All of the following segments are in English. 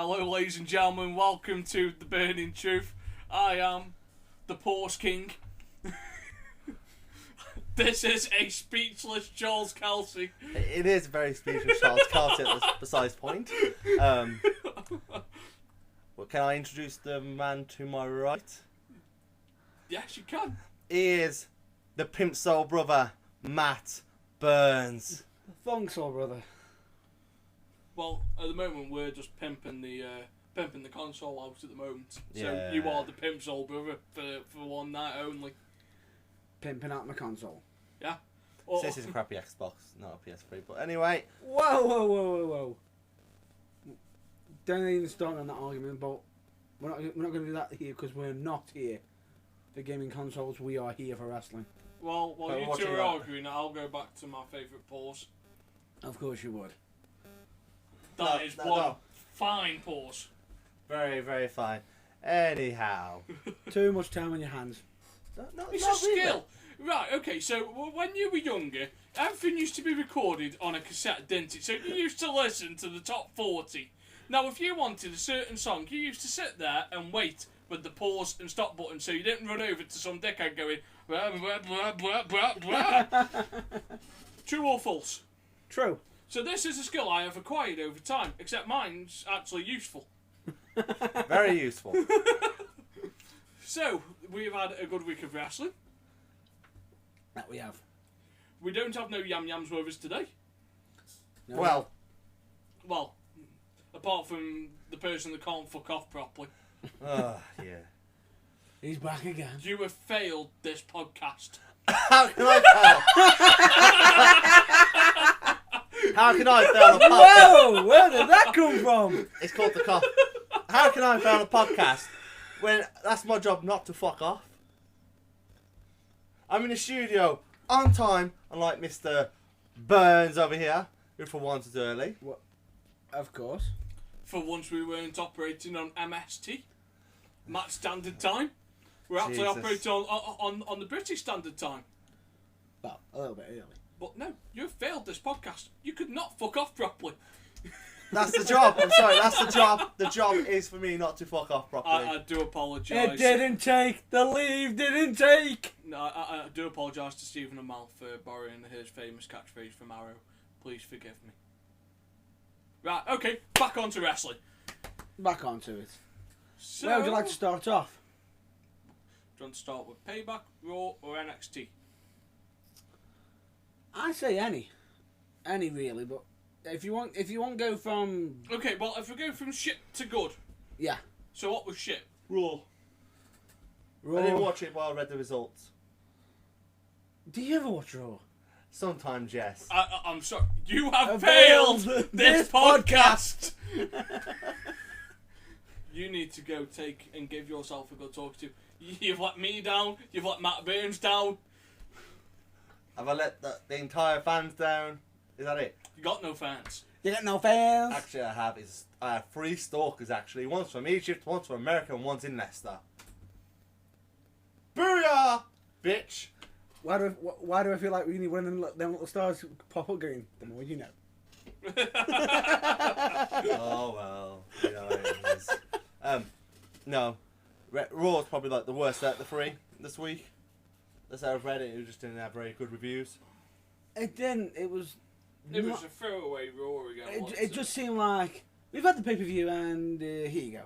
Hello, ladies and gentlemen. Welcome to The Burning Truth. I am the Pause King. This is a speechless Charles Kelsey. It is a very speechless Charles Kelsey at this precise point. Well, can I introduce the man to my right? Yes, you can. He is the Pimp Soul brother, Matt Burns. Thong Soul brother. Well, at the moment we're just pimping the console out at the moment. So Yeah. you are the Pimp Soul brother for one night only. Pimping out my console. Yeah. Or, This is a crappy Xbox, not a PS3. But anyway, Whoa. Don't even start on that argument, but we're not going to do that here because we're not here for gaming consoles. We are here for wrestling. well, while But you two watching are that- arguing, I'll go back to my favourite pause. Of course you would. That is one no. fine pause. very, very fine. Anyhow. Too much time on your hands. It's not a really. skill. Right, okay, so when you were younger, everything used to be recorded on a cassette, didn't it? So you used to listen to the top 40. Now, if you wanted a certain song, you used to sit there and wait with the pause and stop button so you didn't run over to some dickhead going, blah, blah, blah, blah, blah, blah. True or false? True. So this is a skill I have acquired over time, except mine's actually useful. Very useful. So, we've had a good week of wrestling. That we have. We don't have no Yam Yams with us today. No. Well, apart from the person that can't fuck off properly. Yeah. He's back again. You have failed this podcast. How can I fail? How can I fail a podcast? Whoa! Where did that come from? It's called the cough. How can I fail a podcast when that's my job not to fuck off? I'm in the studio on time, unlike Mr. Burns over here, who for once is early. Of course. For once we weren't operating on MST, Match Standard Time. We're actually Jesus. operating on the British Standard Time. Well, a little bit early. But no, you've failed this podcast. You could not fuck off properly. That's the job. I'm sorry, that's the job. The job is for me not to fuck off properly. I do apologise. It didn't take. The leave didn't take. No, I do apologise to Stephen Amell for borrowing his famous catchphrase from Arrow. Please forgive me. Right, okay, back on to wrestling. Back onto it. So, Where would you like to start off? do you want to start with Payback, Raw, or NXT? I say any really, but if you want to go from Okay, well, if we go from shit to good, yeah, so what was shit? Raw. Raw. I didn't watch it, but I read the results. Do you ever watch Raw? Sometimes, yes. I'm sorry, you have Failed failed this this podcast. You need to go take and give yourself a good talk to. You've let me down. You've let Matt Burns down. Have I let the entire fans down? Is that it? You got no fans. You got no fans. Actually, I have 3 stalkers, actually. One's from Egypt, one's from America, and one's in Leicester. Booyah! Bitch! Why do I feel like we need one of them little stars pop up going? The more you know. Oh, well. You know it is. No. Raw's probably like the worst out of the 3 this week. That's how I've read it. It just didn't have very good reviews. It didn't. It was. It not- was a throwaway Raw again. wasn't It just seemed like we've had the pay per view and here you go,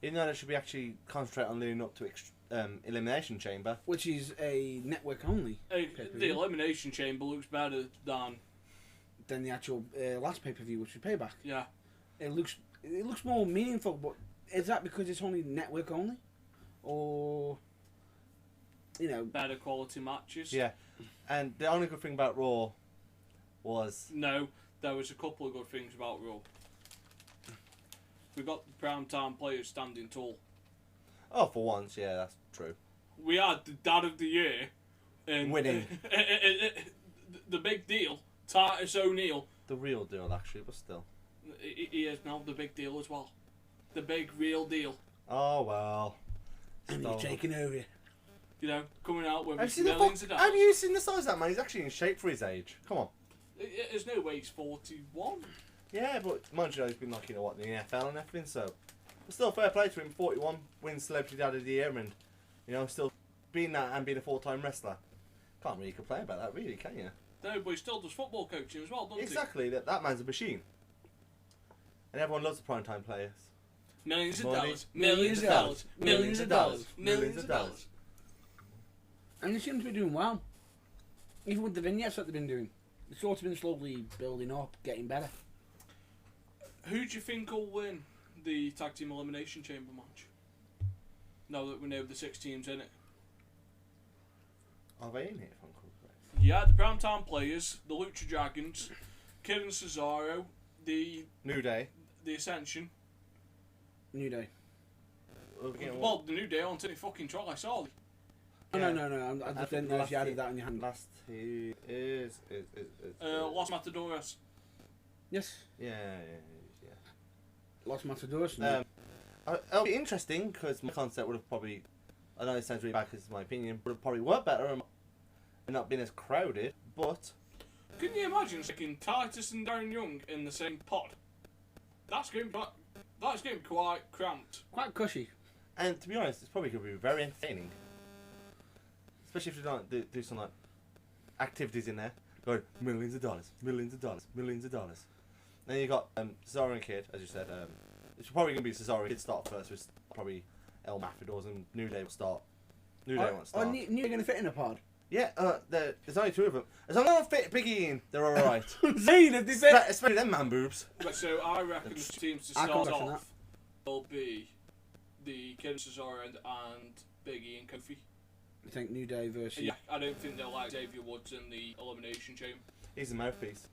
Even though it should be actually concentrate on leading up to Elimination Chamber. which is a network only The Elimination Chamber looks better than than the actual last pay per view, which is Payback. yeah. It looks more meaningful, but is that because it's only network only, or Better quality matches. Yeah. And the only good thing about Raw was... No, there was a couple of good things about Raw. We got the primetime players standing tall. Oh, for once, yeah, that's true. We had the Dad of the Year. And, Winning. The big deal, Titus O'Neil. The real deal, actually, but still. He is now the big deal as well. The big real deal. Oh, well. and you're taking over. You know, coming out with Have millions of dollars. have you seen the size of that man? He's actually in shape for his age. Come on. There's no way he's 41. Yeah, but Montreal's been like, in the NFL and everything, so. But still, fair play to him. 41 wins Celebrity Dad of the Year, and, still being that and being a full-time wrestler. Can't really complain about that, really, can you? No, but he still does football coaching as well, doesn't Exactly, that man's a machine. And everyone loves the primetime players. Millions of Money. dollars, millions of dollars, millions of dollars, millions of dollars. And they seem to be doing well. Even with the vignettes that they've been doing. It's sort of been slowly building up, getting better. Who do you think will win the Tag Team Elimination Chamber match? Now that we know the 6 teams in it. Are they in here, if I'm correct? Yeah, the Primetime Players, the Lucha Dragons, Kid and Cesaro, the New Day. the Ascension. New Day. Well, the New Day aren't any fucking troll, I saw them. Yeah. No. I just didn't know if you added that on your hand. Last two is Los Matadores. Yes. Yeah. Los Matadores. It'll be interesting because my concept would have probably, I know it sounds really bad because it's my opinion, would have probably worked better and not been as crowded, but... Can you imagine sticking Titus and Darren Young in the same pod? That's going quite cramped. Quite cushy. And to be honest, it's probably going to be very entertaining. Especially if you don't do some like activities in there. Going, millions of dollars, millions of dollars, millions of dollars. Then you got Cesaro and Kid, as you said. It's probably going to be Cesaro and Kid start first, with probably El Matadors, and New Day will start. New Day won't start. New Day going to fit in a pod? Yeah, there's only 2 of them. As long as I don't fit Biggie in, they're alright. Zayn, if they fit... Especially them man boobs. Right, so I reckon the teams to start off will be the Kid and Cesaro and Biggie and Kofi. You think New Day versus... Yeah, I don't think they'll like Xavier Woods in the Elimination Chamber. He's a mouthpiece.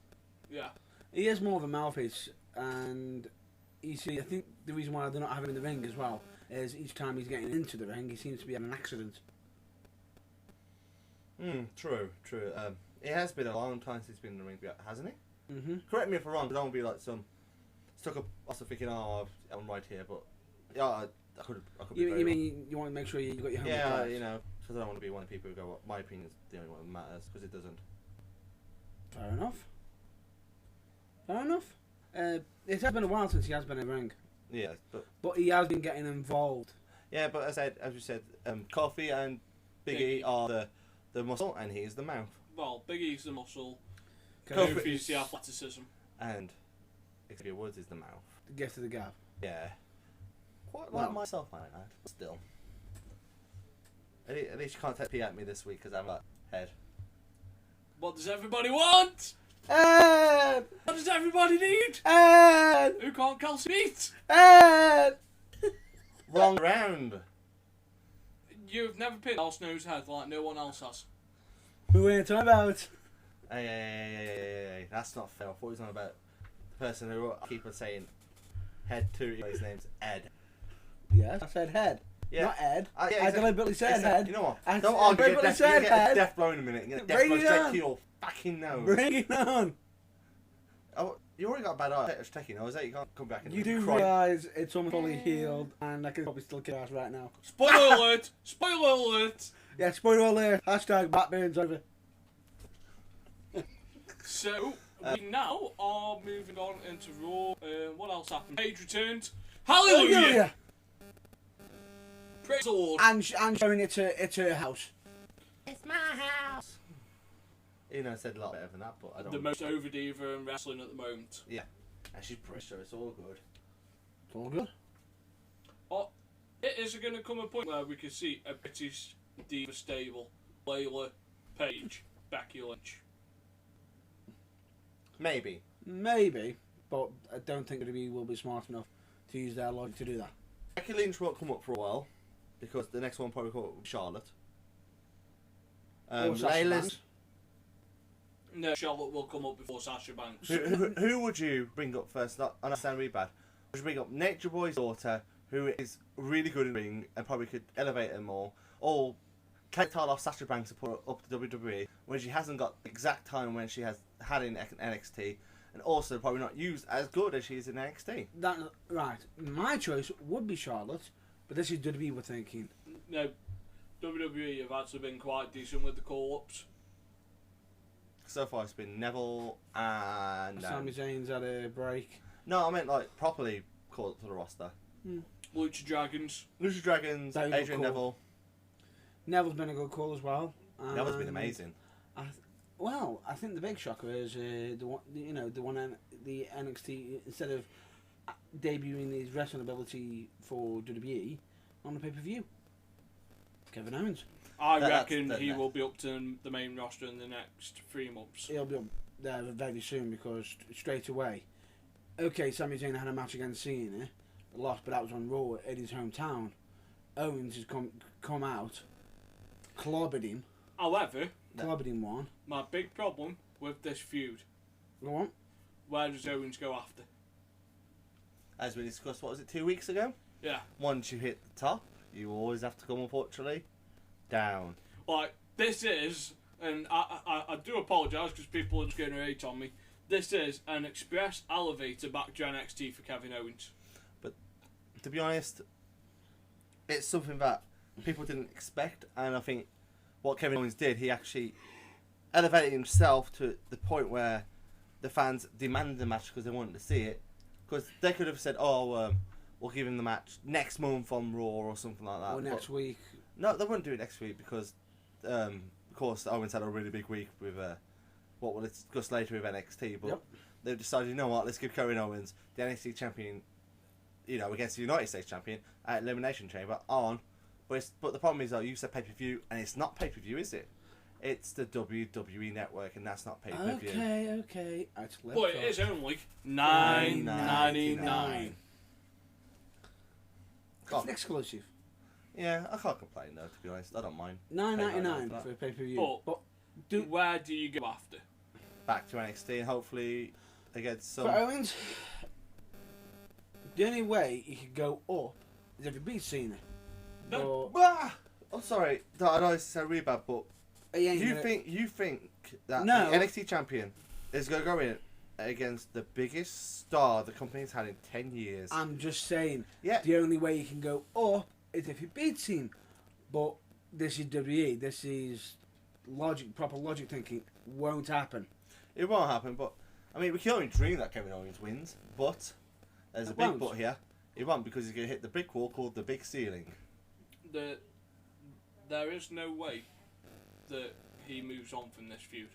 Yeah. He is more of a mouthpiece, and I think the reason why they're not having him in the ring as well is each time he's getting into the ring, he seems to be having an accident. True. It has been a long time since he's been in the ring, hasn't he? Mm-hmm. Correct me if I'm wrong, but I don't want to be like some stuck up, also thinking, I'm right here, but yeah, I could be You mean you want to make sure you got your hand yeah, right? because I don't want to be one of the people who go, my opinion's the only one that matters, because it doesn't. Fair enough. It has been a while since he has been in the ring. Yeah, But he has been getting involved. Yeah, but as you said, Kofi and Biggie are the muscle, and he's the mouth. Well, Big E's the muscle, Kofi's Kofi's the athleticism. And Xavier Woods is the mouth. The gift of the gab. Yeah. Quite Well. like myself, I add. Still. At least you can't take pee at me this week because I'm a head. What does everybody want? Ed! What does everybody need? Ed! Who can't calcium eat? Ed! Wrong round. You've never picked Al Snow's head like no one else has. Who are you talking about? Hey. That's not fair. I thought he was on about the person who I keep on saying head to. His name's Ed. Yes, I said head. Yeah. Not Ed. Yeah, I exactly. deliberately said head. You know what? I Don't argue. deliberately You're said get a head. death blow in a minute. You get a death Bring blow it straight on. to your fucking nose. Bring it on. Oh, you already got a bad eye. It's taking nose. You can't come back and You do cry. realise it's almost fully healed, and I can probably still kick ass right now. Spoiler alert! Spoiler alert! Yeah, spoiler alert. Hashtag Batman's over. So, we now are moving on into Raw. What else happened? Paige returned. Hallelujah! Praise the Lord. And showing it's her house. It's my house. I said a lot better than that, but I don't. The most over diva in wrestling at the moment. Yeah. And she's British, so it's all good. It's all good. Oh, is there going to come a point where we can see a British diva stable? Layla, Paige, Becky Lynch. Maybe. Maybe, but I don't think WWE will be smart enough to use their logic to do that. Becky Lynch won't come up for a while because the next one probably come up with Charlotte. Or Sasha Layla's. Banks. No, Charlotte will come up before Sasha Banks. Who would you bring up first? I understand really bad. Would you bring up Nature Boy's daughter, who is really good in the ring and probably could elevate her more, or take title off Sasha Banks and put her up to WWE when she hasn't got the exact time when she has had in NXT, and also probably not used as good as she is in NXT? Right. My choice would be Charlotte, but this is WWE we're thinking. No, WWE have actually been quite decent with the call-ups. so far it's been Neville and... Sami Zayn's had a break. No, I meant like properly called up to the roster. Lucha Dragons. Lucha Dragons, Very good Adrian call. Neville. Neville's been a good call as well. Neville's been And amazing. I think the big shocker is the the NXT, instead of debuting his wrestling ability for WWE on the pay-per-view. Kevin Owens. I That's reckon the he next. will be up to the main roster in the next 3 months. He'll be up there very soon because straight away. Okay, Sami Zayn had a match against Cena, lost, but that was on Raw in his hometown. Owens has come out, clobbered him However, one. my big problem with this feud, Go on. where does Owens go after? As we discussed, what was it, 2 weeks ago? Yeah. Once you hit the top, you always have to come, unfortunately, down. Like, this is, and I do apologise because people are just going to hate on me, this is an express elevator back to NXT for Kevin Owens. To be honest, it's something that people didn't expect, and I think what Kevin Owens did, he actually elevated himself to the point where the fans demanded the match because they wanted to see it. Because they could have said, we'll give him the match next month on Raw or something like that. Or next week. No, they wouldn't do it next week because, of course, Owens had a really big week with what we'll discuss later with NXT. But they've decided, you know what, let's give Kevin Owens, the NXT champion, against the United States champion at Elimination Chamber on. But the problem is, though, you said pay-per-view, and it's not pay-per-view, is it? It's the WWE Network, and that's not pay-per-view. Okay. But it is only $9.99. It's an exclusive. Yeah, I can't complain, though, to be honest. I don't mind. $9.99 for a pay-per-view. But do, where do you go after? Back to NXT, and hopefully against some... for Owens, the only way he could go up is if he beats Cena. No. I'm sorry, I know this is really bad, but you think that No. the NXT champion is going to go in against the biggest star the company's had in 10 years? I'm just saying, Yeah. the only way he can go up is if he beats him. But this is WWE. This is proper logic thinking. Won't happen. It won't happen, but I mean, we can only dream that Kevin Owens wins, but there's a It big won't. but here. It won't, because he's going to hit the brick wall called the big ceiling. There is no way that he moves on from this feud.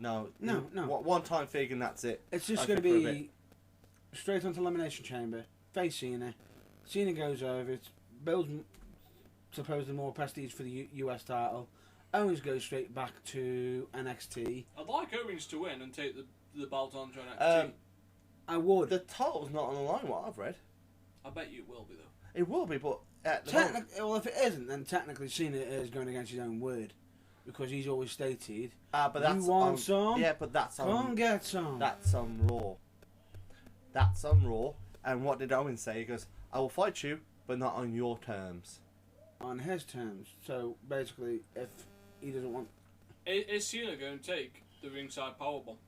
No. No. One time fig and that's it. It's just I going to can prove it. be straight onto Elimination Chamber. Face Cena. Cena goes over. It builds supposedly more prestige for the US title. Owens goes straight back to NXT. I'd like Owens to win and take the belt on to NXT. I would. The title's not on the line, what I've read. I bet you it will be, though. It will be, but at the moment... Well, if it isn't, then technically Cena is going against his own word. Because he's always stated, but that's you want on, some? Yeah, but that's on... Come get some. That's on Raw. That's on Raw. And what did Owens say? He goes, I will fight you, but not on your terms. On his terms. So, basically, if he doesn't want... Is Cena going to take the ringside powerbomb?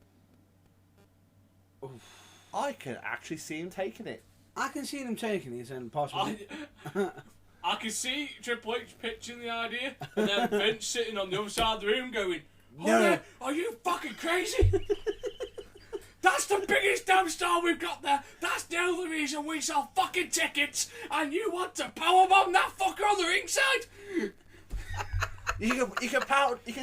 I can actually see him taking it. I can see them taking it and possibly... I can see Triple H pitching the idea, and then Vince sitting on the other side of the room going, No. Are you fucking crazy? That's the biggest damn star we've got there. That's the only reason we sell fucking tickets, and you want to powerbomb that fucker on the ringside? You can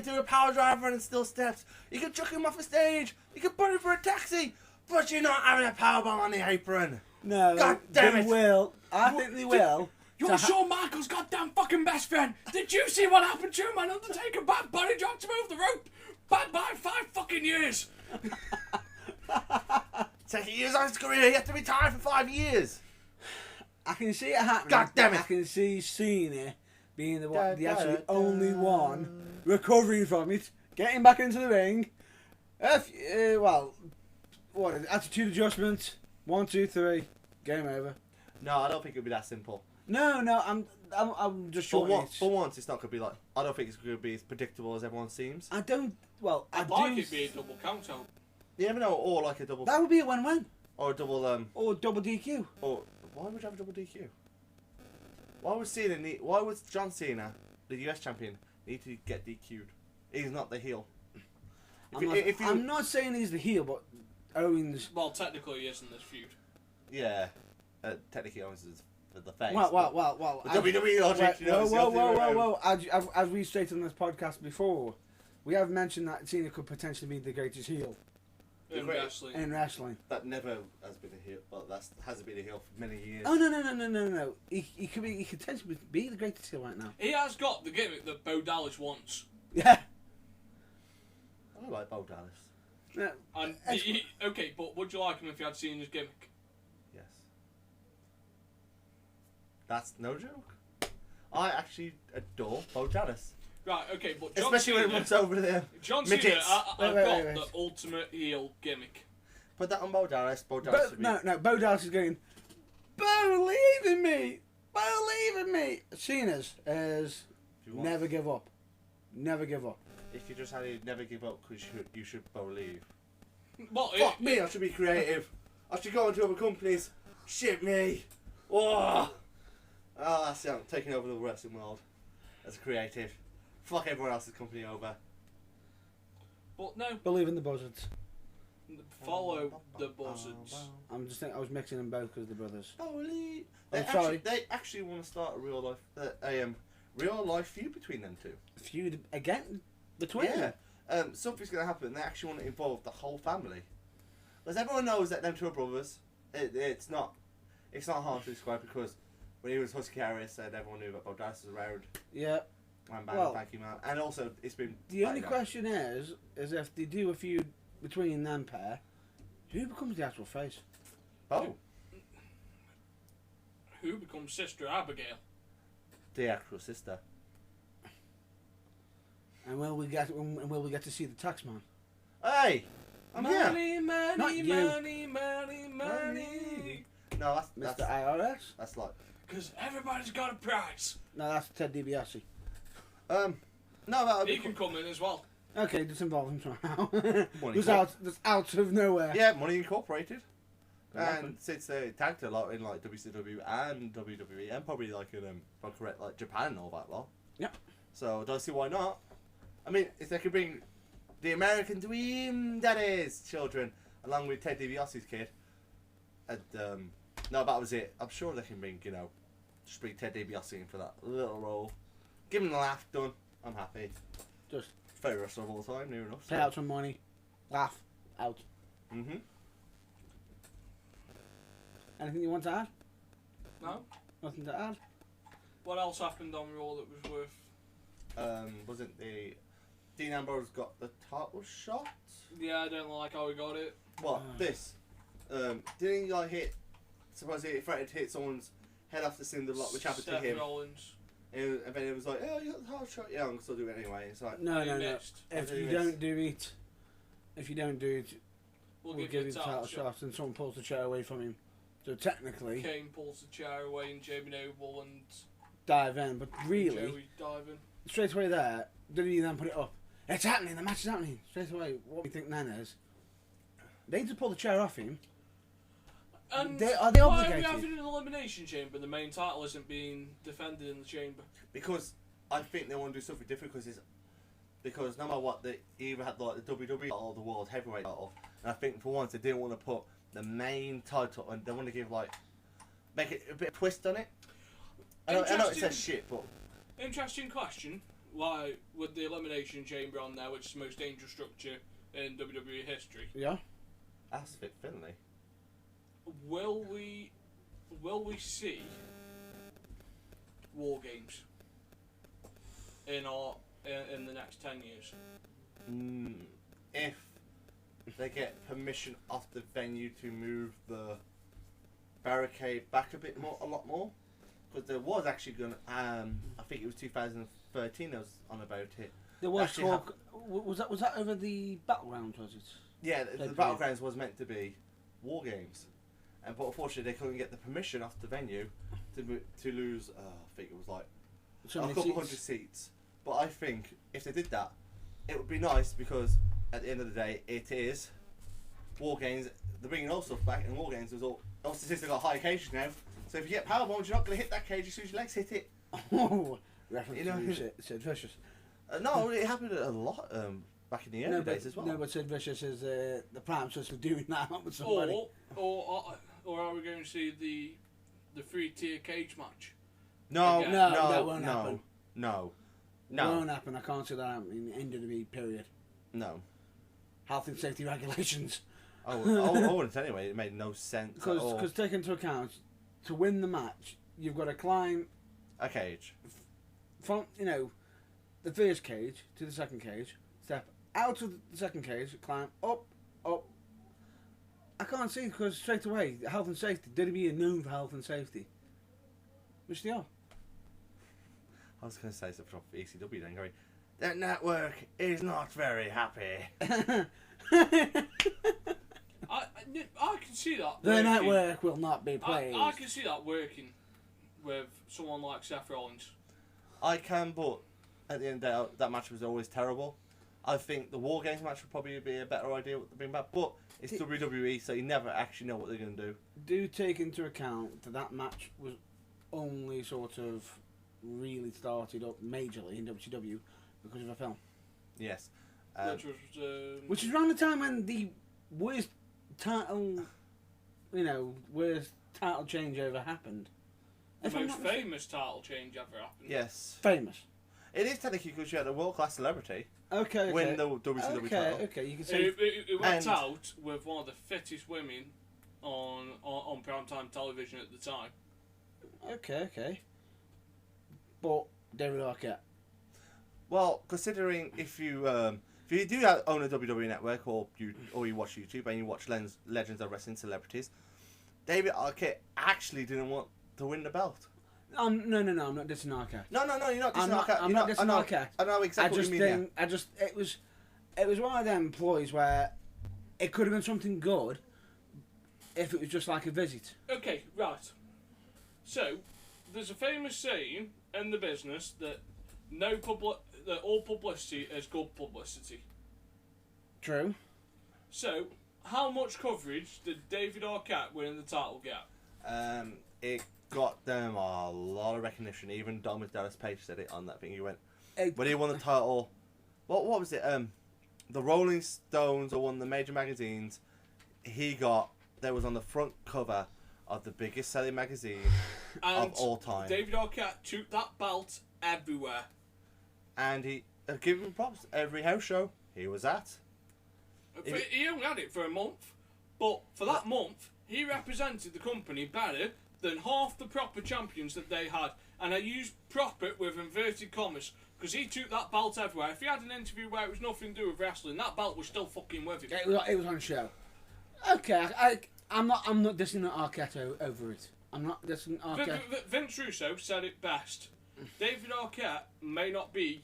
do a power driver and still steps. You can chuck him off the stage. You can put him for a taxi. But you're not having a powerbomb on the apron. No, God damn they it. will. I think they will. You're Shawn Michaels' goddamn fucking best friend. Did you see what happened to him when Undertaker bad body dropped him over the rope? Bad by 5 fucking years. Taking years off his career. He has to retire for 5 years. I can see it happening. God damn it. I can see Cena being the actually only one recovering from it, getting back into the ring. What is it? Attitude adjustment. 1, 2, 3. Game over. No, I don't think it'll be that simple. No, I'm just short. For once, it's not going to be like... I don't think it's going to be as predictable as everyone seems. I don't... Well, I'd like it to be a double count out. You never know, or like a double... That would be a win-win. Or a double... Or double DQ. Or why would you have a double DQ? Why would John Cena, the US champion, need to get DQ'd? He's not the heel. I'm not saying he's the heel, but Owens. Well, technically he is in this feud. Yeah, technically Owens is for the face. Well. The WWE logic, you know, Whoa. As we stated on this podcast before, we have mentioned that Cena could potentially be the greatest heel In wrestling. in wrestling. That never has been a heel. Well, that hasn't been a heel for many years. Oh no! He could potentially be the greatest heel right now. He has got the gimmick that Bo Dallas wants. Yeah. I like Bo Dallas. Yeah. And okay, but would you like him if you had seen his gimmick? Yes. That's no joke. I actually adore Bo Dallas. Right, okay, but John Especially Cena, when it looks over there. John Cena, midgets. I've Wait. got the ultimate heel gimmick. Put that on Bo Dallas. Bo Dallas would be... No, Bo Dallas is going, believe in me! Believe in me! Cena's is If you want- never give up. Never give up. If you just had to never give up because you should believe. Well, Fuck me, I should be creative. I should go into other companies. Shit me. Oh, that's it. I'm taking over the wrestling world as a creative. Fuck everyone else's company over. But no, Believe in the buzzards. follow the buzzards. I'm just thinking, I was mixing them both because they're brothers. Holy. I'm sorry. They actually want to start a real life feud between them two. Feud again between Yeah. them. Something's going to happen. They actually want to involve the whole family. Because everyone knows that them two are brothers. It's not hard to describe because when he was Husky Harris and everyone knew that Bo Dallas was around. Yeah. Man, bang, Well, thank you, man. And also, it's been... The only question is if they do a feud between them pair, who becomes the actual face? Oh, Who becomes Sister Abigail? the actual sister. And will we get to see the tax man? Hey! I'm here! Money, Not money, you. money, money, money. No, Mr. that's IRS? that's like... Because everybody's got a price. No, that's Ted DiBiase. No, that would He be... can come in as well. Okay, just involve him somehow. Money Who's Corp. that's out of nowhere. Yeah, Money Incorporated. Exactly. And since they tagged a lot in like WCW and WWE and probably like in if I'm correct, like Japan and all that lot. Yep. So don't see why not. I mean, if they could bring the American Dream, that is, children, along with Ted DiBiase's kid, and no, that was it. I'm sure they can bring, just bring Ted DiBiase in for that little role. Give him the laugh, done. I'm happy. Just Favorite wrestler of all time, near enough. pay out some money, laugh, out. Mm-hmm. Anything you want to add? No? Nothing to add? What else happened on Raw that was worth... Wasn't the Dean Ambrose got the title shot? Yeah, I don't like how he got it. What this? Didn't he like hit? Supposedly he threatened to hit someone's head off the cinder block, which happened Seth to him. Rollins. And then it was like, oh, you got the title shot. Yeah, I'm gonna still do it anyway. It's like, No. He missed. If What you did he miss? don't do it, We'll we'll give you the title shot, and someone pulls the chair away from him. So technically, Kane pulls the chair away and Jamie Noble and dive in. But really, Joey diving. straight away there, did he then put it up? It's happening. The match is happening. Straight away, what we think then is they just pull the chair off him. And Are they why are we obligated? having an elimination chamber and the main title isn't being defended in the chamber? because I think they want to do something different because no matter what, they either had like the WWE or the World Heavyweight title, and I think for once they didn't want to put the main title and they want to give make it a bit of twist on it. I know it Interesting. says shit, but Interesting question. Why with the elimination chamber on there, which is the most dangerous structure in WWE history, Yeah. that's fit Finley. will we see War Games in the next 10 years? If they get permission off the venue to move the barricade back a lot more, because there was actually going to, I think it was 2013 I was on about it. There was Actually talk. Was that over the battleground? Was it? Yeah, the Battlegrounds was meant to be War Games, but unfortunately they couldn't get the permission off the venue to lose, I think it was like So a many couple seats. hundred seats. But I think if they did that, it would be nice because at the end of the day, it is War Games. They're bringing all stuff back, and War Games was all. Obviously, since they've got a high cage now, so if you get powerbombed, you're not going to hit that cage as soon as your legs hit it. Oh, reference You know, to Sid Vicious. No, it happened a lot back in the early days as well. No, but Sid Vicious is the prime source of doing that with somebody. Or are we going to see the 3-tier cage match? No, Again? No, that won't happen. No. Won't happen. I can't see that happening in WWE, period. No. Health and safety regulations. I wouldn't anyway. It made no sense at all. Because take into account, to win the match, you've got to climb A cage. from, the first cage to the second cage, step out of the second cage, climb up. I can't see because straight away, health and safety, WWE are known for health and safety. Which they are. I was going to say something off ECW then, going, that network is not very happy. I can see that. The network will not be played. I can see that working with someone like Seth Rollins. I can, but at the end of the day, that match was always terrible. I think the War Games match would probably be a better idea to bring back, but it's WWE, so you never actually know what they're going to do. Do take into account that match was only sort of really started up majorly in WCW because of a film. Yes. Which is around the time when the worst title changeover happened. The most famous title change ever happened. Yes. Famous. It is technically because you had a world-class celebrity Okay. win the WCW title. Okay, you can say. It went out with one of the fittest women on primetime television at the time. Okay. But David Arquette. Well, considering if you do own a WWE network or you watch YouTube and you watch Legends of Wrestling Celebrities, David Arquette actually didn't want to win the belt. No, I'm not dissing Arquette. No, you're not dissing Arquette. I'm not dissing Arquette. I know exactly what you mean. It was one of them employees where it could have been something good if it was just like a visit. Okay, right. So, there's a famous saying in the business that that all publicity is good publicity. True. So, how much coverage did David Arquette winning the title get? It got them a lot of recognition. Even Thomas Dallas Page said it on that thing. He went when he won the title. What was it? The Rolling Stones or one of the major magazines. There was on the front cover of the biggest selling magazine of all time. David Arquette took that belt everywhere. And he give him props. Every house show he was at. He only had it for a month, but for that month he represented the company better than half the proper champions that they had. And I use proper with inverted commas because he took that belt everywhere. If he had an interview where it was nothing to do with wrestling, that belt was still fucking with him. It was on show. Okay, I'm not dissing Arquette over it. I'm not dissing Arquette. Vince Russo said it best. David Arquette may not be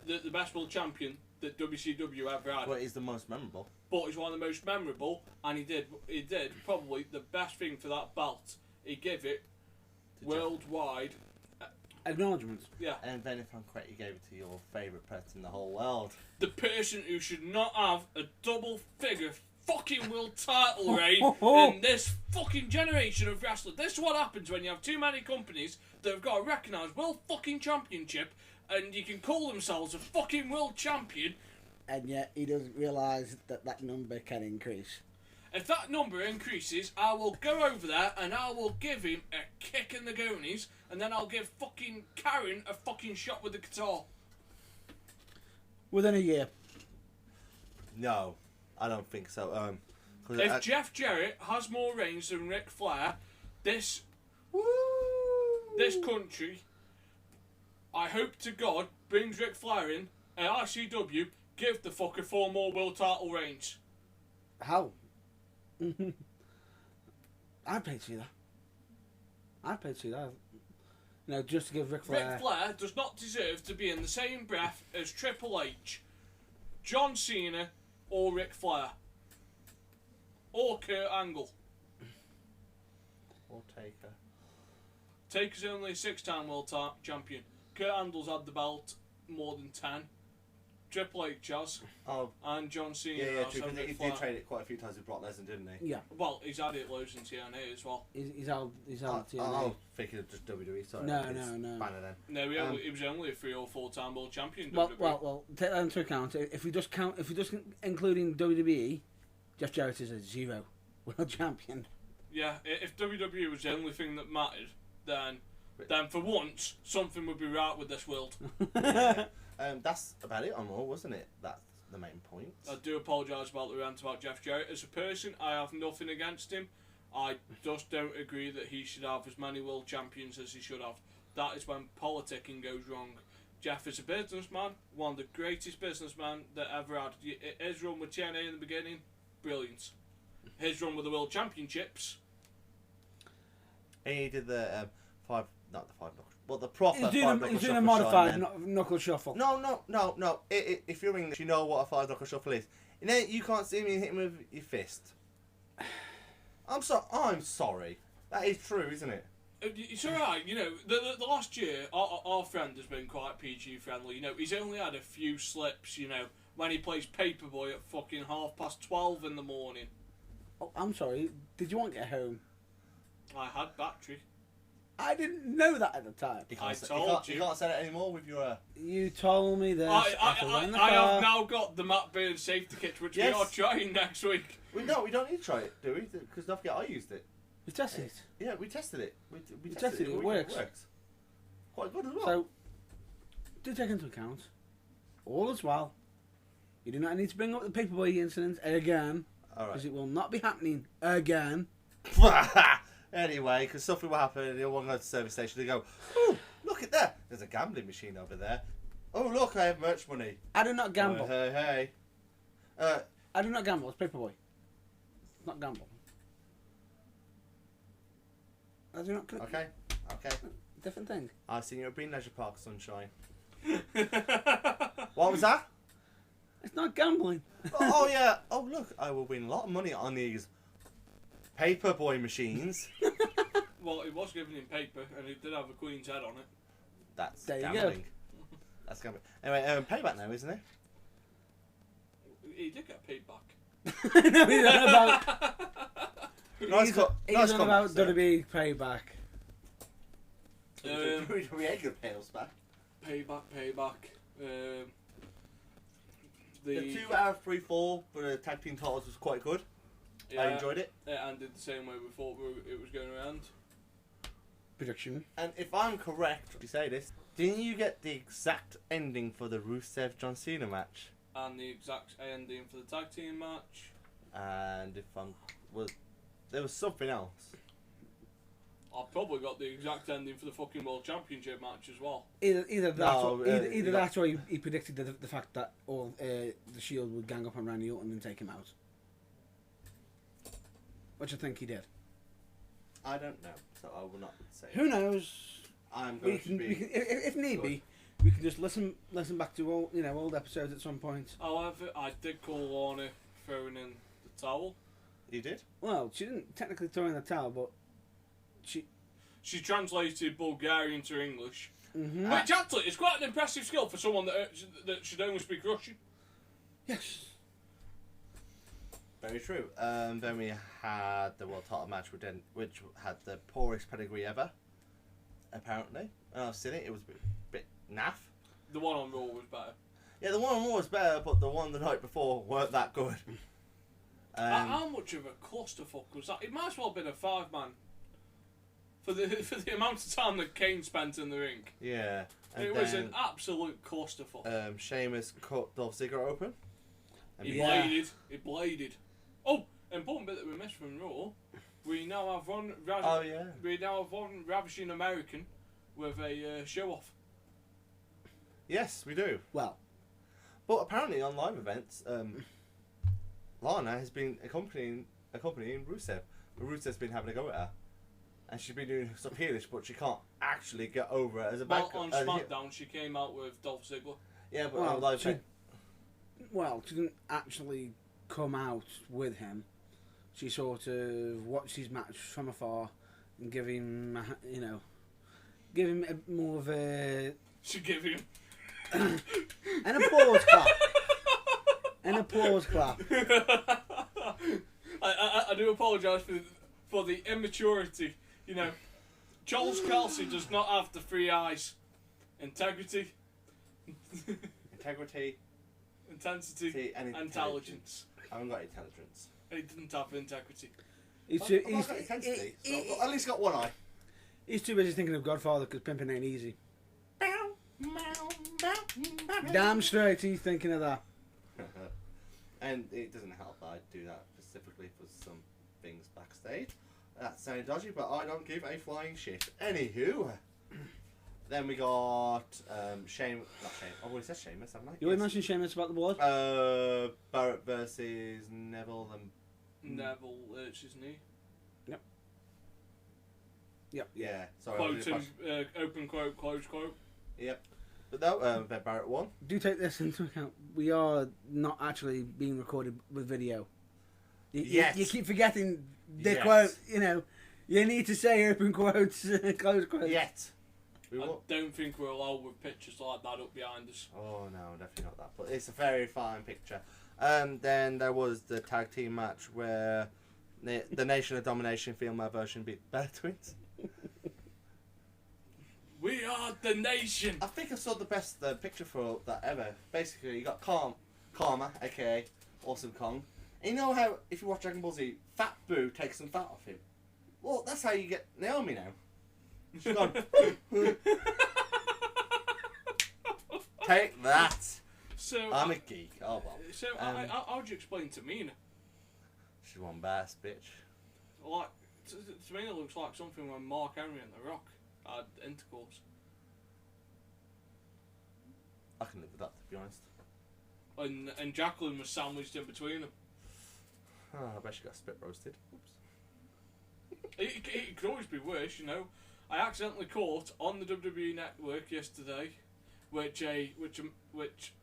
the best world champion that WCW ever had. But he's the most memorable. But he's one of the most memorable, and he did probably the best thing for that belt. He gave it worldwide acknowledgement. Yeah. And then, if I'm correct, you gave it to your favourite person in the whole world. The person who should not have a double-figure fucking world title reign in this fucking generation of wrestling. This is what happens when you have too many companies that have got a recognised world fucking championship, and you can call themselves a fucking world champion. And yet he doesn't realise that number can increase. If that number increases, I will go over there and I will give him a kick in the goonies, and then I'll give fucking Karen a fucking shot with the guitar. Within a year. No, I don't think so. If Jeff Jarrett has more reigns than Ric Flair, this country, I hope to God, brings Ric Flair in, and ICW, give the fucker 4 more world title reigns. How? I'd pay to see that. Just to give Ric Flair... Ric Flair does not deserve to be in the same breath as Triple H, John Cena, or Ric Flair. Or Kurt Angle. Or Taker. Taker's only a 6-time world champion. Kurt Angle's had the belt more than 10. Triple H has, Oh, and John Cena yeah, has. true. and He Ric did Flair. trade it quite a few times with Brock Lesnar, didn't he? Yeah, Well, he's had it loads in TNA as well. he's out TNA. Oh, thinking of just WWE. Sorry. No, It's no. Banner then. No, he was only a 3 or 4 time world champion. Well, WWE. well, take that into account. If we just including WWE, Jeff Jarrett is a 0 world champion. Yeah, if WWE was the only thing that mattered, then for once something would be right with this world. That's about it on Raw, wasn't it? That's the main point. I do apologise about the rant about Jeff Jarrett. As a person, I have nothing against him. I just don't agree that he should have as many world champions as he should have. That is when politicking goes wrong. Jeff is a businessman, one of the greatest businessmen that ever had. His run with TNA in the beginning, brilliant. His run with the World Championships. He did the not the 5 knuckle, but the proper He's 5 knuckle doing shuffle. a modified Sean, knuckle shuffle. No. If you're English, you know what a 5 knuckle shuffle is. And then you can't see me hit him with your fist. I'm sorry. That is true, isn't it? It's alright, you know, the last year, our friend has been quite PG friendly, you know, he's only had a few slips, you know, when he plays Paperboy at fucking 12:30 in the morning. Oh, I'm sorry. Did you want to get home? I had battery. I didn't know that at the time. You I can't told you you. can't say that anymore with your... You told me this. I car. have now got the Matt Burn safety kit, which Yes. we are trying next week. We don't need to try it, do we? Because don't forget, I used it. We tested it. Yeah, we tested it. We tested it, it works. Quite good as well. So, do take into account, all as well, you do not need to bring up the Paperboy incident again, All because right. it will not be happening again. Anyway, because something will happen and they'll want to go to the service station. They go, oh, look at that. There's a gambling machine over there. Oh, look, I have merch money. I do not gamble. Hey. I do not gamble. It's Paperboy. Not gamble. I do not. Okay. Different thing. I've seen you at Green Leisure Park, Sunshine. What was that? It's not gambling. Oh, yeah. Oh, look, I will win a lot of money on these Paperboy machines. Well, it was given in paper, and it did have a queen's head on it. That's There you go. gambling. That's gambling. Anyway, payback now, isn't it? He did get paid back. No, he's on about. Nice He's on about comments there. WWE payback. We ain't gonna pay us back. Payback. The 2 out of 3 fall for the tag team titles was quite good. Yeah, I enjoyed it. It ended the same way we thought it was going around. Prediction. And if I'm correct, you say this, didn't you get the exact ending for the Rusev John Cena match? And the exact ending for the tag team match. And if there was something else. I've probably got the exact ending for the fucking World Championship match as well. Either that, No, or, either you that, or he predicted the fact that all the Shield would gang up on Randy Orton and take him out, which I think he did. I don't know, so I will not say. Who knows? I'm going to be. If need good. be, we can just listen back to old episodes at some point. However, I did call Lorna throwing in the towel. You did? Well, she didn't technically throw in the towel, but She translated Bulgarian to English. Mm-hmm. Which actually is quite an impressive skill for someone that should only speak Russian. Yes. Very true. Then we had the world title match, which had the poorest pedigree ever. Apparently, I've seen it. It was a bit naff. The one on Raw was better. Yeah, the one on Raw was better, but the one the night before weren't that good. How much of a clusterfuck was that? It might as well have been a 5-man. For the amount of time that Kane spent in the ring. Yeah. And It was an absolute clusterfuck. Sheamus cut Dolph Ziggler open. And He bladed. Oh, important bit that we missed from Raw. We now have one. Oh yeah. We now have one ravishing American with a show off. Yes, we do. Well, But apparently on live events, Lana has been accompanying Rusev. But Rusev's been having a go at her. And she's been doing stuff heelish, but she can't actually get over it as a bad Well, on SmackDown, she came out with Dolph Ziggler. Yeah, but Well, on live she- event, she didn't actually come out with him. She sort of watched his match from afar and give him more of a. She gave him. An applause clap. An applause clap. I do apologise for the immaturity. You know, Charles Kelsey does not have the three eyes. Integrity. Integrity. Intensity. And intelligence. I haven't got intelligence. He didn't have integrity. He's I've too, got intensity. So I've got, at least got one eye. he's too busy thinking of Godfather because pimping ain't easy. Damn straight he's thinking of that. And it doesn't help that I do that specifically for some things backstage. That sounds dodgy, but I don't give a flying shit. Anywho, then we got not Shane. I've already said Sheamus, haven't I? You already mentioned Sheamus about the blood? Barrett versus Neville and Neville hurts his knee. Yep. yeah. Sorry. Quoting, open quote, close quote. Yep. But no, Barrett won. Do take this into account. We are not actually being recorded with video. Yes. You keep forgetting the Yes. quote, you know. You need to say open quotes, close quotes. Yet. We I won. don't think we're allowed with pictures like that up behind us. Oh no, definitely not that. But it's a very fine picture. Then there was the tag team match where the Nation of Domination female version beat Bear Twins. We are the nation. I think I saw the best picture for that ever. Basically, you got Karma, aka Awesome Kong. And you know how if you watch Dragon Ball Z, Fat Boo takes some fat off him. Well, that's how you get Naomi now. She's gone. Take that. So I'm a geek. Oh well. So how would you explain Tamina? She's one bass bitch. Like Tamina looks like something when Mark Henry and The Rock had intercourse. I can live with that, to be honest. And Jacqueline was sandwiched in between them. Oh, I bet she got spit roasted. Oops. It could always be worse, you know. I accidentally caught on the WWE Network yesterday, which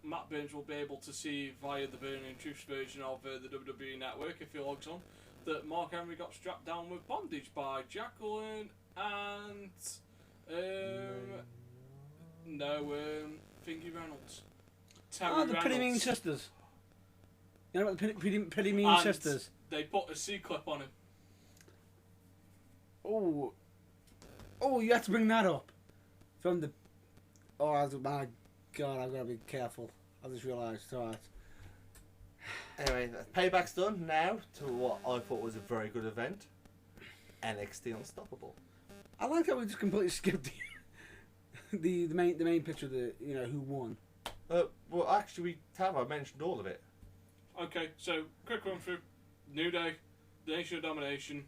Matt Burns will be able to see via the Burning Truths version of the WWE Network if he logs on, that Mark Henry got strapped down with bondage by Jacqueline and Thingy Reynolds. Oh, the Pretty Mean Sisters. You know about the Pretty Mean And Sisters? They put a C-clip on him. Oh, you have to bring that up. From the... Oh, my God, I've got to be careful. I just realised, alright. Anyway, payback's done now to what I thought was a very good event. NXT Unstoppable. I like how we just completely skipped the main picture of the, you know, who won. Well, actually, I mentioned all of it. Okay, so quick run through. New Day, the Nation of Domination,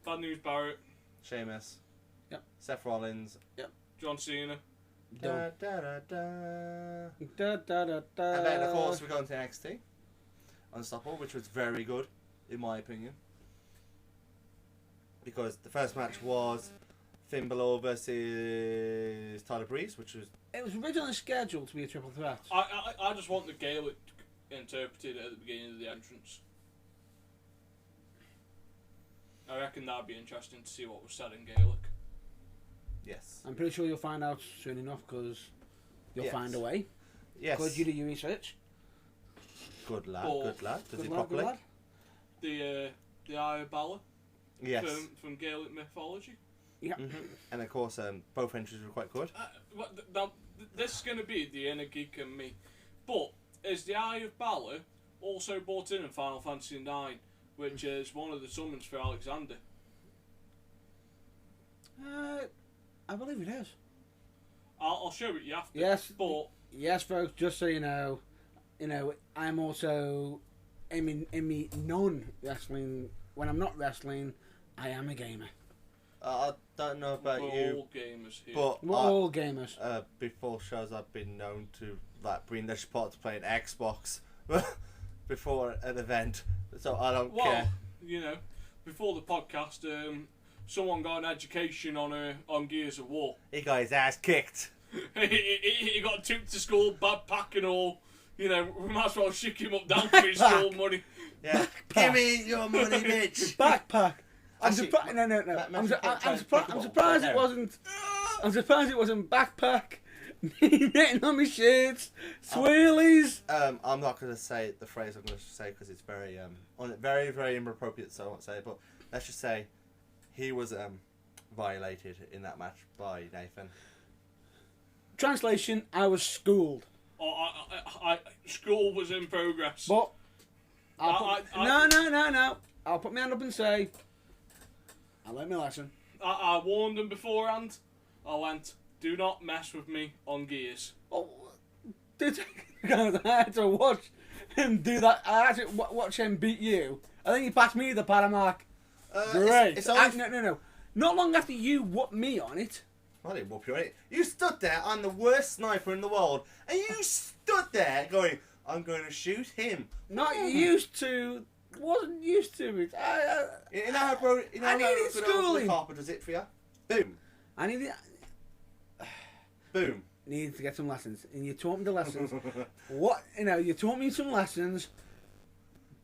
Bad News Barrett, Sheamus. Yep. Seth Rollins. Yep. John Cena. Da, da, da, da. And then, of course, we go into NXT Unstoppable, which was very good, in my opinion. Because the first match was Finn Balor versus Tyler Breeze, which was... It was originally scheduled to be a triple threat. I just want the Gaelic interpreted at the beginning of the entrance. I reckon that'd be interesting to see what was said in Gaelic. Yes. I'm pretty sure you'll find out soon enough because you'll find a way. Yes. Because you do your research. Good lad, Or- good lad. Does Good he lad, properly? good lad. The Eye of Balor Yes. from Gaelic mythology. Yeah. And of course, both entries were quite good. Now, this is going to be the inner geek in me. But is the Eye of Balor also brought in Final Fantasy IX, which is one of the summons for Alexander? I believe it is. I'll show it you after. Yes. But Yes, folks, just so you know, I'm also in me non-wrestling. When I'm not wrestling, I am a gamer. I don't know about we're you, all gamers here. but We're all gamers. before shows I've been known to bring their support to play an Xbox before an event, so I don't care. You know, before the podcast, someone got an education on Gears of War. He got his ass kicked. he got took to school, backpack and all. You know, we might as well shake him up down for his school money. Yeah, give me your money, bitch. Backpack. I'm Actually, surprised. No. I'm surprised it wasn't. I'm surprised it wasn't backpack, Written on my shirts. Swirlies. I'm not going to say the phrase I'm going to say because it's very very very inappropriate, so I won't say it. But let's just say he was violated in that match by Nathan. Translation: I was schooled. School was in progress. But no. I'll put my hand up and say I learned my lesson. I warned him beforehand. I went, do not mess with me on gears. Oh, I had to watch him do that. I had to watch him beat you. I think he passed me the Paramark. Great. It's always... No. Not long after you whooped me on it. I didn't whoop you on it. You stood there, I'm the worst sniper in the world, and you stood there going, I'm going to shoot him. Not used to. Wasn't used to it. You know how bro? You know I how needed good schooling. Harper does it for you? Boom. I needed. Boom. Needed to get some lessons, and you taught me the lessons. You taught me some lessons.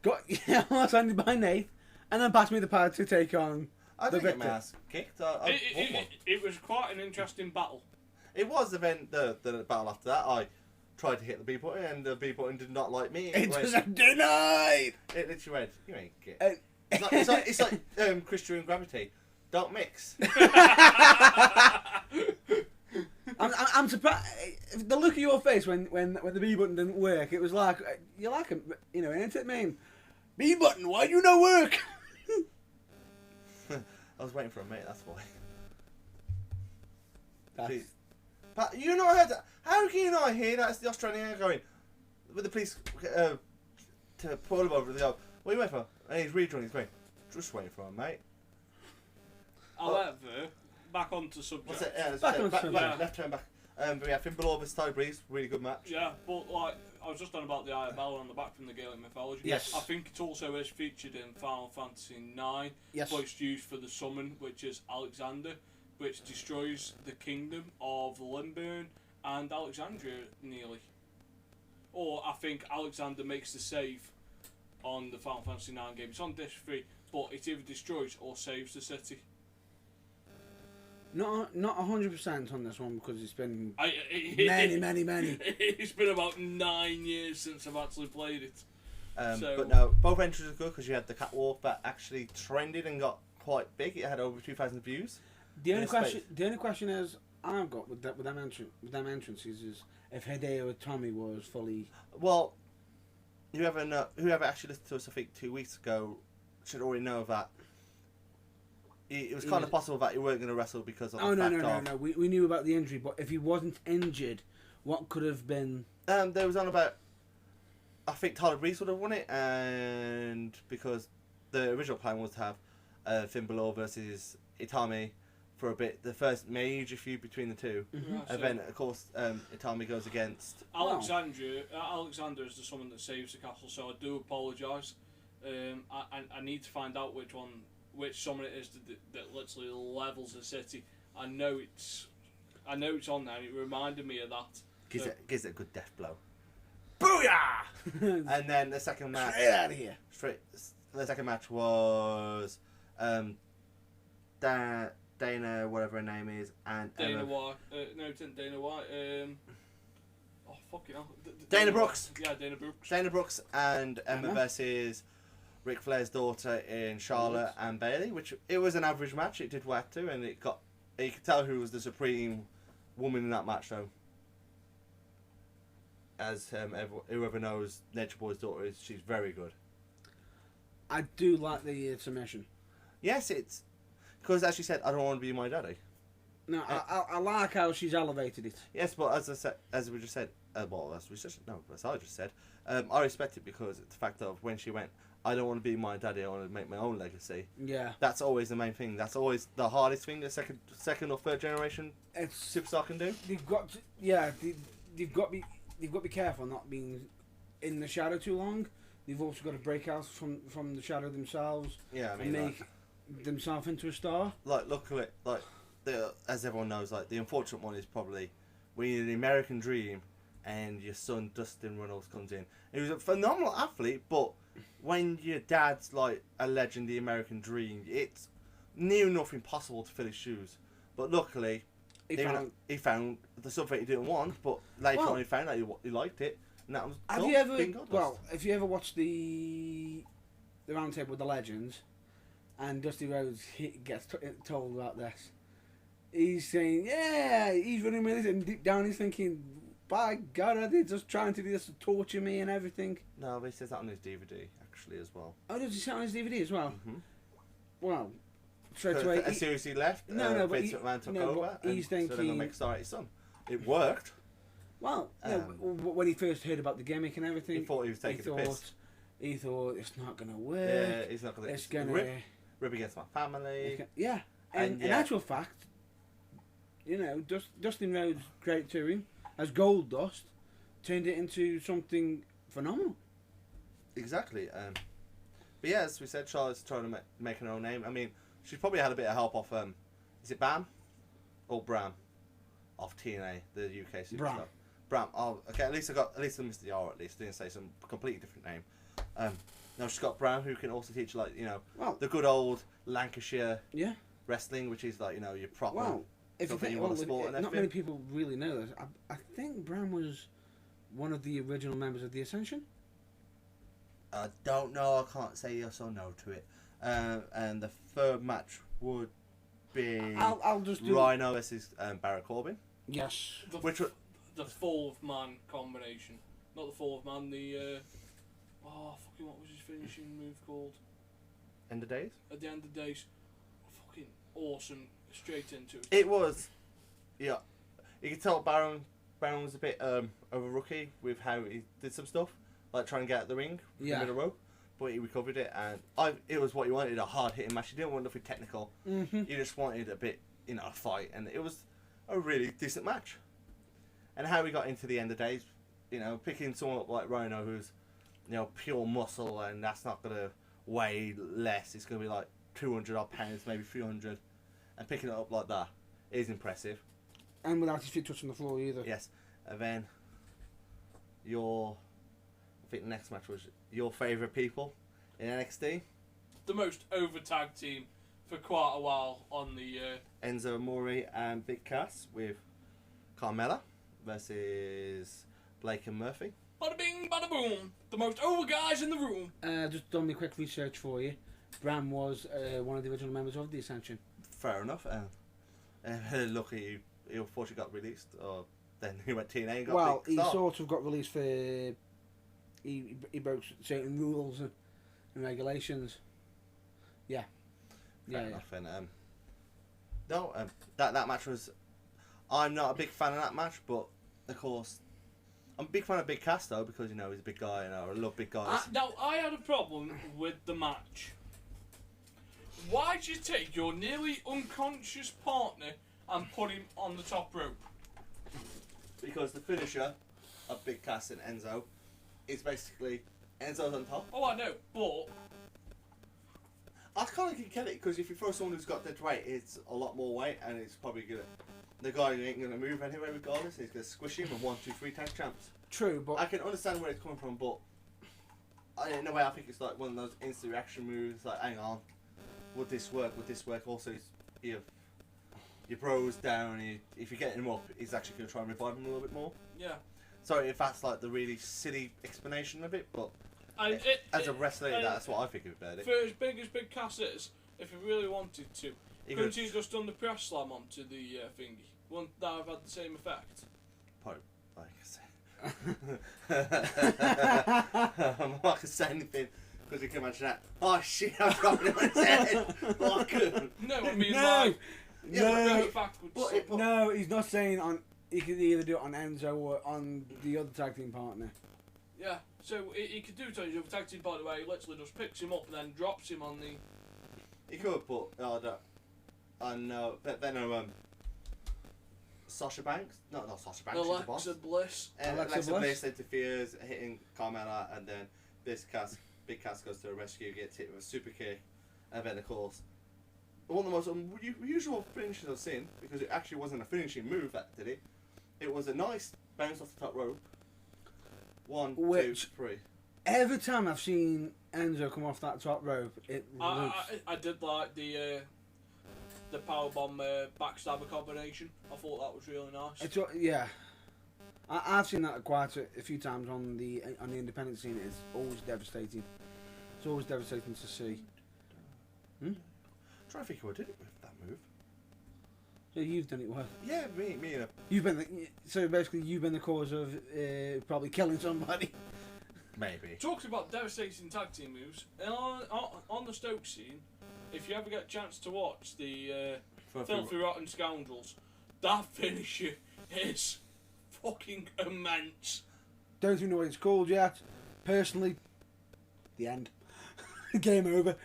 I was handed by Nate, and then passed me the pad to take on I the didn't get my victor. ass kicked. I won one. It was quite an interesting battle. It was the battle after that. I tried to hit the B button, and the B button did not like me. It was denied. It literally went, you ain't get. It's like Christian and Gravity. Don't mix. I'm surprised. The look of your face when the B button didn't work, it was like you're like ain't it, man? B button, why you no work? I was waiting for a mate. That's why. That's, But you not heard that? How can you not hear that's the Australian going with the police to pull him over? They go, what are you waiting for? And he's really drunk. He's going, just waiting for him, mate. However, back onto subject. What's it? Yeah, Back on subject. left turn back. But yeah, Finn Balor versus Ty Breeze, really good match. Yeah, but like I was just on about the Isabella on the back from the Gaelic mythology. Yes. I think it also is featured in Final Fantasy IX. Yes. But it's used for the summon, which is Alexander, which destroys the kingdom of Limburn and Alexandria nearly. Or I think Alexander makes the save on the Final Fantasy IX game. It's on disc 3, but it either destroys or saves the city. not 100% on this one because it's been many. It's been about 9 years since I've actually played it. But no, both entries are good because you had the catwalk that actually trended and got quite big. It had over 2,000 views. The only question is I've got with them entrances is if Hideo Itami was fully. Well, whoever actually listened to us, I think 2 weeks ago, should already know that it was kind of possible that he weren't going to wrestle because of the fact of... No. We knew about the injury, but if he wasn't injured, what could have been? There was on about... I think Tyler Breeze would have won it, and because the original plan was to have Finn Balor versus Itami for a bit, the first major feud between the two. Mm-hmm. And then, of course, Itami goes against... Alexander is the someone that saves the castle, so I do apologise. I need to find out which summon it is that literally levels the city. I know it's on there. And it reminded me of that. Gives it a good death blow. Booyah! And then the second match. Straight out of here. The second match was Dana, whatever her name is, and Dana Emma. White. No, it isn't Dana White. Oh fucking hell. Dana Brooks. Yeah, Dana Brooks. Dana Brooks and Emma versus Ric Flair's daughter in Charlotte and Bayley, which it was an average match. It did whack too, and you could tell who was the supreme woman in that match though. As whoever knows Nature Boy's daughter is, she's very good. I do like the submission. Yes, it's because as she said, I don't want to be my daddy. No, I like how she's elevated it. Yes, but as we just said, as I just said, I respect it because it's the fact of when she went, I don't want to be my daddy, I want to make my own legacy. Yeah. That's always the main thing. That's always the hardest thing the second or third generation superstar can do. They've got to be careful not being in the shadow too long. They've also got to break out from the shadow themselves. Yeah, I mean, and make themselves into a star. Luckily, as everyone knows, the unfortunate one is probably when you're the American Dream and your son Dustin Runnels comes in. He was a phenomenal athlete, but when your dad's like a legend, the American Dream, it's near enough impossible to fill his shoes. But luckily, He found the something he didn't want, but later on he found out he liked it, and that was. Have you ever? Well, if you ever watched the roundtable with the legends, and Dusty Rhodes gets told about this, he's saying, "Yeah, he's running with it," and deep down he's thinking, "By God, are they just trying to do this to torture me and everything?" No, but he says that on his DVD actually as well. Oh, does he say it on his DVD as well? Mm-hmm. Well, straight away. As soon as he left, but Vince McMahon took over, and he's so they're thinking, gonna make Star his son. It worked. Well, when he first heard about the gimmick and everything, He thought he was taking the piss. He thought it's not going to work. Yeah, he's not going to. It's going to rip against my family. Yeah, and in actual fact, Dustin Rhodes' great touring as Gold Dust turned it into something phenomenal. Exactly. But yeah, as we said, Charlotte's trying to make her own name. I mean, she's probably had a bit of help off. Is it Bam or Bram? Off TNA, the UK superstar. Bram. Oh, okay. At least I missed the R. At least didn't say some completely different name. No, she's got Bram, who can also teach the good old Lancashire wrestling, which is your proper. Well, if you think, sport and not many people really know this. I think Bram was one of the original members of the Ascension. I don't know. I can't say yes or no to it. And the third match would be I'll just do Rhino versus Baron Corbin. Yes. The fourth man combination, not the fourth man. What was his finishing move called? End of days. At the end of the days, fucking awesome. Straight into it. It was, yeah. You could tell Baron was a bit of a rookie with how he did some stuff, like trying to get out the ring in a row. But he recovered it, and it was what you wanted, a hard-hitting match. You didn't want nothing technical. Mm-hmm. You just wanted a bit, a fight, and it was a really decent match. And how we got into the end of days, picking someone up like Rhino, who's, pure muscle, and that's not going to weigh less. It's going to be like 200 odd pounds, maybe 300, and picking it up like that is impressive. And without his feet touching the floor either. Yes. And then I think the next match was your favourite people in NXT. The most over tag team for quite a while on the... Enzo Amore and Big Cass with Carmella versus Blake and Murphy. Bada bing, bada boom. The most over guys in the room. Just done me quick research for you. Bram was one of the original members of the Ascension. Fair enough. Lucky he unfortunately got released, or then he went TNA and got big he start. sort of got released for... He broke certain rules and regulations. Yeah. Fair enough. And that match was... I'm not a big fan of that match, but of course... I'm a big fan of Big Cass though, because he's a big guy and I love big guys. Now, I had a problem with the match. Why'd you take your nearly unconscious partner and put him on the top rope? Because the finisher of Big Cass and Enzo is basically Enzo's on top. Oh, I know, but... I kind of get it, because if you throw someone who's got dead weight, it's a lot more weight, and it's probably gonna... The guy ain't gonna move anyway regardless, he's gonna squish him with 1, 2, 3 tag champs. True, but... I can understand where it's coming from, but... In a way, I think it's like one of those instant reaction moves, like, hang on, would this work? Would this work? Also, your bro's down, if you get him up, he's actually going to try and revive him a little bit more. Yeah. Sorry if that's like the really silly explanation of it, but as a wrestler, that's what I think about it. For as Big Cass is, if he really wanted to, couldn't he just done the press slam onto the thingy? Wouldn't that have had the same effect? Probably, like I say. I'm not going to say anything, because you can imagine that. Oh shit, I'm dropping him on his head. Fuck. No, I mean, no! No, he's not saying on... He could either do it on Enzo or on the other tag team partner. Yeah, so he could do it on his other tag team partner where he literally just picks him up and then drops him on the... He could, but I know. But then Sasha Banks? No, not Sasha Banks. Alexa Bliss. Alexa Bliss interferes, hitting Carmella, and then Big Cass goes to a rescue, gets hit with a super kick, and then of course, one of the most unusual finishes I've seen, because it actually wasn't a finishing move that did it. It was a nice bounce off the top rope. 1, 2, 3. Every time I've seen Enzo come off that top rope, it looks... I did like the the powerbomb backstabber combination. I thought that was really nice. Yeah, I've seen that quite a few times on the independent scene. It's always devastating. It's always devastating to see. I'm trying to think who did it with that move. So you've done it well. Yeah, me and You've been so basically you've been the cause of probably killing somebody. maybe. Talking about devastating tag team moves, on the Stoke scene, if you ever get a chance to watch the Filthy Rotten Scoundrels, that finisher is fucking immense. Don't even know what it's called yet. Personally, the end. Game over.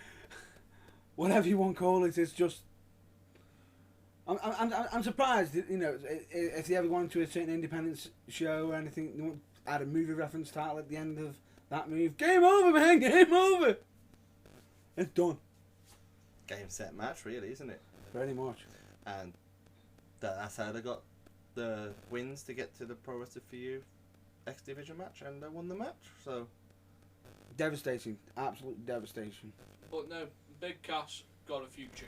Whatever you want to call it, it's just. I'm surprised, you know, if they ever go into a certain independent show or anything, they won't add a movie reference title at the end of that move. Game over, man! Game over! It's done. Game, set, match, really, isn't it? Very much. And that's how they got the wins to get to the Pro Wrestling for You X Division match, and they won the match, so. Devastating. Absolute devastation. But no, Big Cass got a future.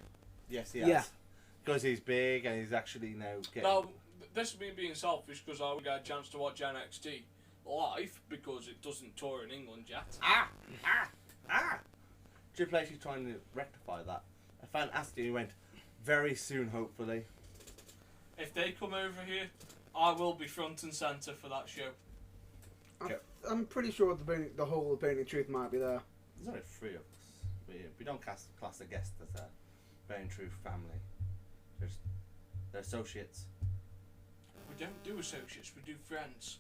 Yes, he has. Yeah. Because he's big and he's actually now getting. Now, this is me being selfish because I got a chance to watch NXT live because it doesn't tour in England yet. Triple H is trying to rectify that. A fan asked you, he went, very soon, hopefully. If they come over here, I will be front and centre for that show. I'm pretty sure the whole Burning Truth might be there. There's only 3 of us. We don't class a guest as a Burning Truth family. They're associates. We don't do associates, we do friends.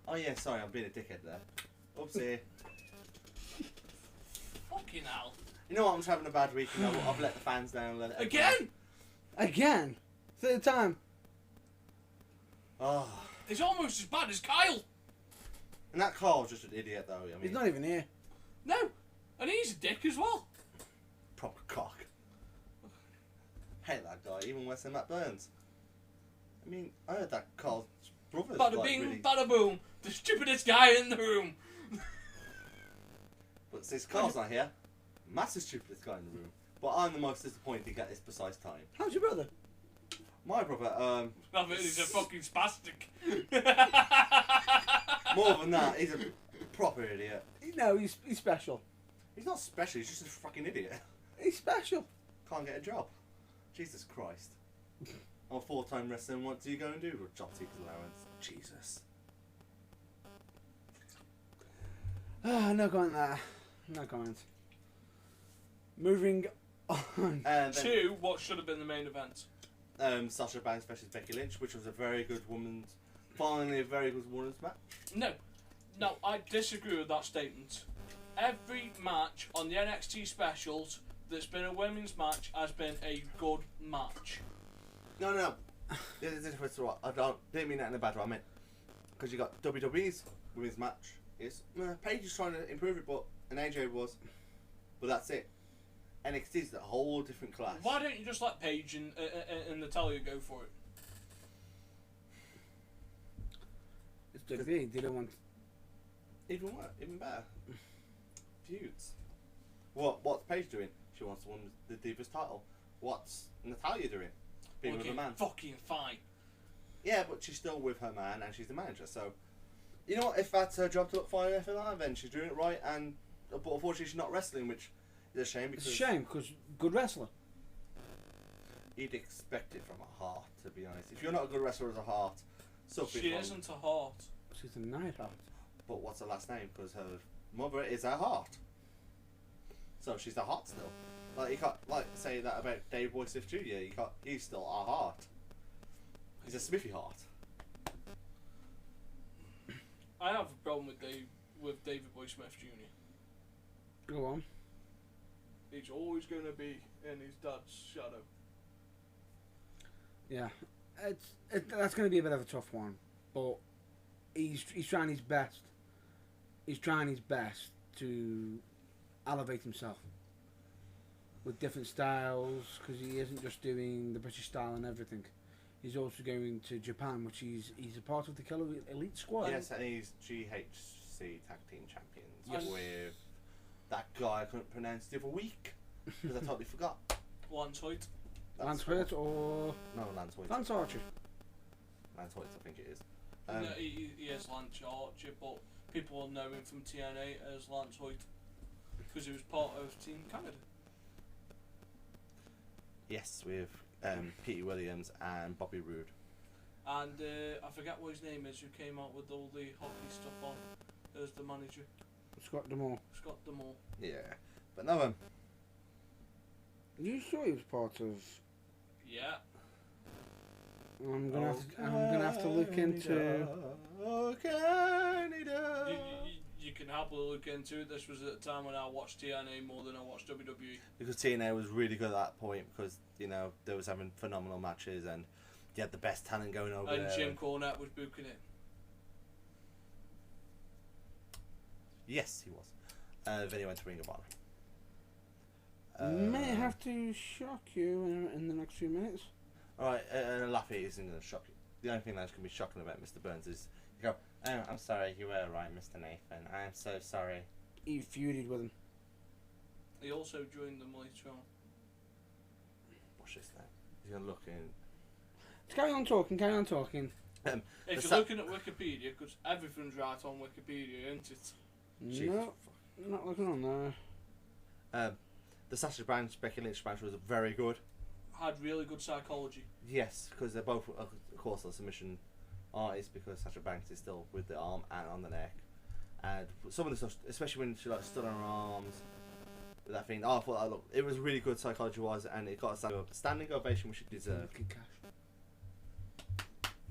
Oh yeah, sorry, I'm being a dickhead there. Oopsie. Fucking hell. You know what, I'm just having a bad week, you know what, I've let the fans down. Again? Third time. Oh. It's almost as bad as Kyle. And that Carl's just an idiot though, I mean. He's not even here. No, and he's a dick as well. Proper cock. Hate that guy, even worse than Matt Burns. I mean, I heard that Carl's brother's Bada like bing, really... bada boom. The stupidest guy in the room. But since Carl's not here, Matt's the stupidest guy in the room. But I'm the most disappointed at this precise time. How's your brother? My brother, I mean, he's a fucking spastic. more than that, he's a proper idiot. No, he's special. He's not special, he's just a fucking idiot. He's special. Can't get a job. Jesus Christ. I'm a 4-time wrestler, and what do you go and do with job seekers allowance? Jesus. No comment there. No comment. Moving on. And then, To what should have been the main event. Sasha Banks versus Becky Lynch, which was finally a very good women's match. No, I disagree with that statement. Every match on the NXT specials that's been a women's match has been a good match. No. There's a difference to what didn't mean that in a bad way. I meant because you got WWE's women's match. Paige is trying to improve it, and AJ was, but that's it. NXT's a whole different class. Why don't you just let Paige and Natalia go for it? It's WWE. They don't want. Even better. Feuds. What's Paige doing? She wants to win the Divas title. What's Natalia doing? Being with a man. Fucking fine. Yeah, but she's still with her man, and she's the manager. So, you know what? If that's her job to look fine, anything like that, then she's doing it right. But unfortunately, she's not wrestling, which is a shame. Because it's a shame because good wrestler. You'd expect it from a heart, to be honest. If you're not a good wrestler as a heart, she isn't a heart. She's a night heart. But what's her last name? Because her mother is her heart. So she's the heart still. Like you can't say that about Dave Boy Smith Jr. He's still our heart. He's a Smithy heart. I have a problem with David Boy Smith Jr. Go on. He's always going to be in his dad's shadow. Yeah, that's going to be a bit of a tough one, but he's trying his best. He's trying his best to elevate himself with different styles because he isn't just doing the British style and everything. He's also going to Japan, which he's a part of the Killer Elite Squad. Yes, and he's GHC Tag Team Champions Yes. with that guy I couldn't pronounce the other week because I totally forgot. Lance Hoyt. Lance Hurt or No, Lance Hoyt. Lance Archer. Lance Hoyt, I think it is. No, he is Lance Archer, but people will know him from TNA as Lance Hoyt because he was part of Team Canada. Yes, with Petey Williams and Bobby Roode. And I forget what his name is, who came out with all the hockey stuff on as the manager. Scott D'Amore. Scott D'Amore. Yeah, but no Are you sure he was part of? Yeah. I'm gonna have to look into. Oh, Canada. You can happily look into it. This was at the time when I watched TNA more than I watched WWE. Because TNA was really good at that point because, you know, they was having phenomenal matches and you had the best talent going over And there. Jim Cornette was booking it. Yes, he was. Then he went to Ring of Honor. May have to shock you in the next few minutes. Alright, and Laffy isn't going to shock you. The only thing that's going to be shocking about Mr. Burns is you go, oh, I'm sorry, you were right, Mr. Nathan. I'm so sorry. He feuded with him. He also joined them later on. Watch this now. He's going to look in. Carry on talking. If you're looking at Wikipedia, because everything's right on Wikipedia, isn't it? No, not looking on there. The Sasha Banks Becky Lynch match was very good. Had really good psychology. Yes, because they're both, of course, are submission artists because Sasha Banks is still with the arm and on the neck. And some of the stuff, especially when she like stood on her arms with that thing, I thought look, it was really good psychology-wise, and it got a standing ovation which it deserved.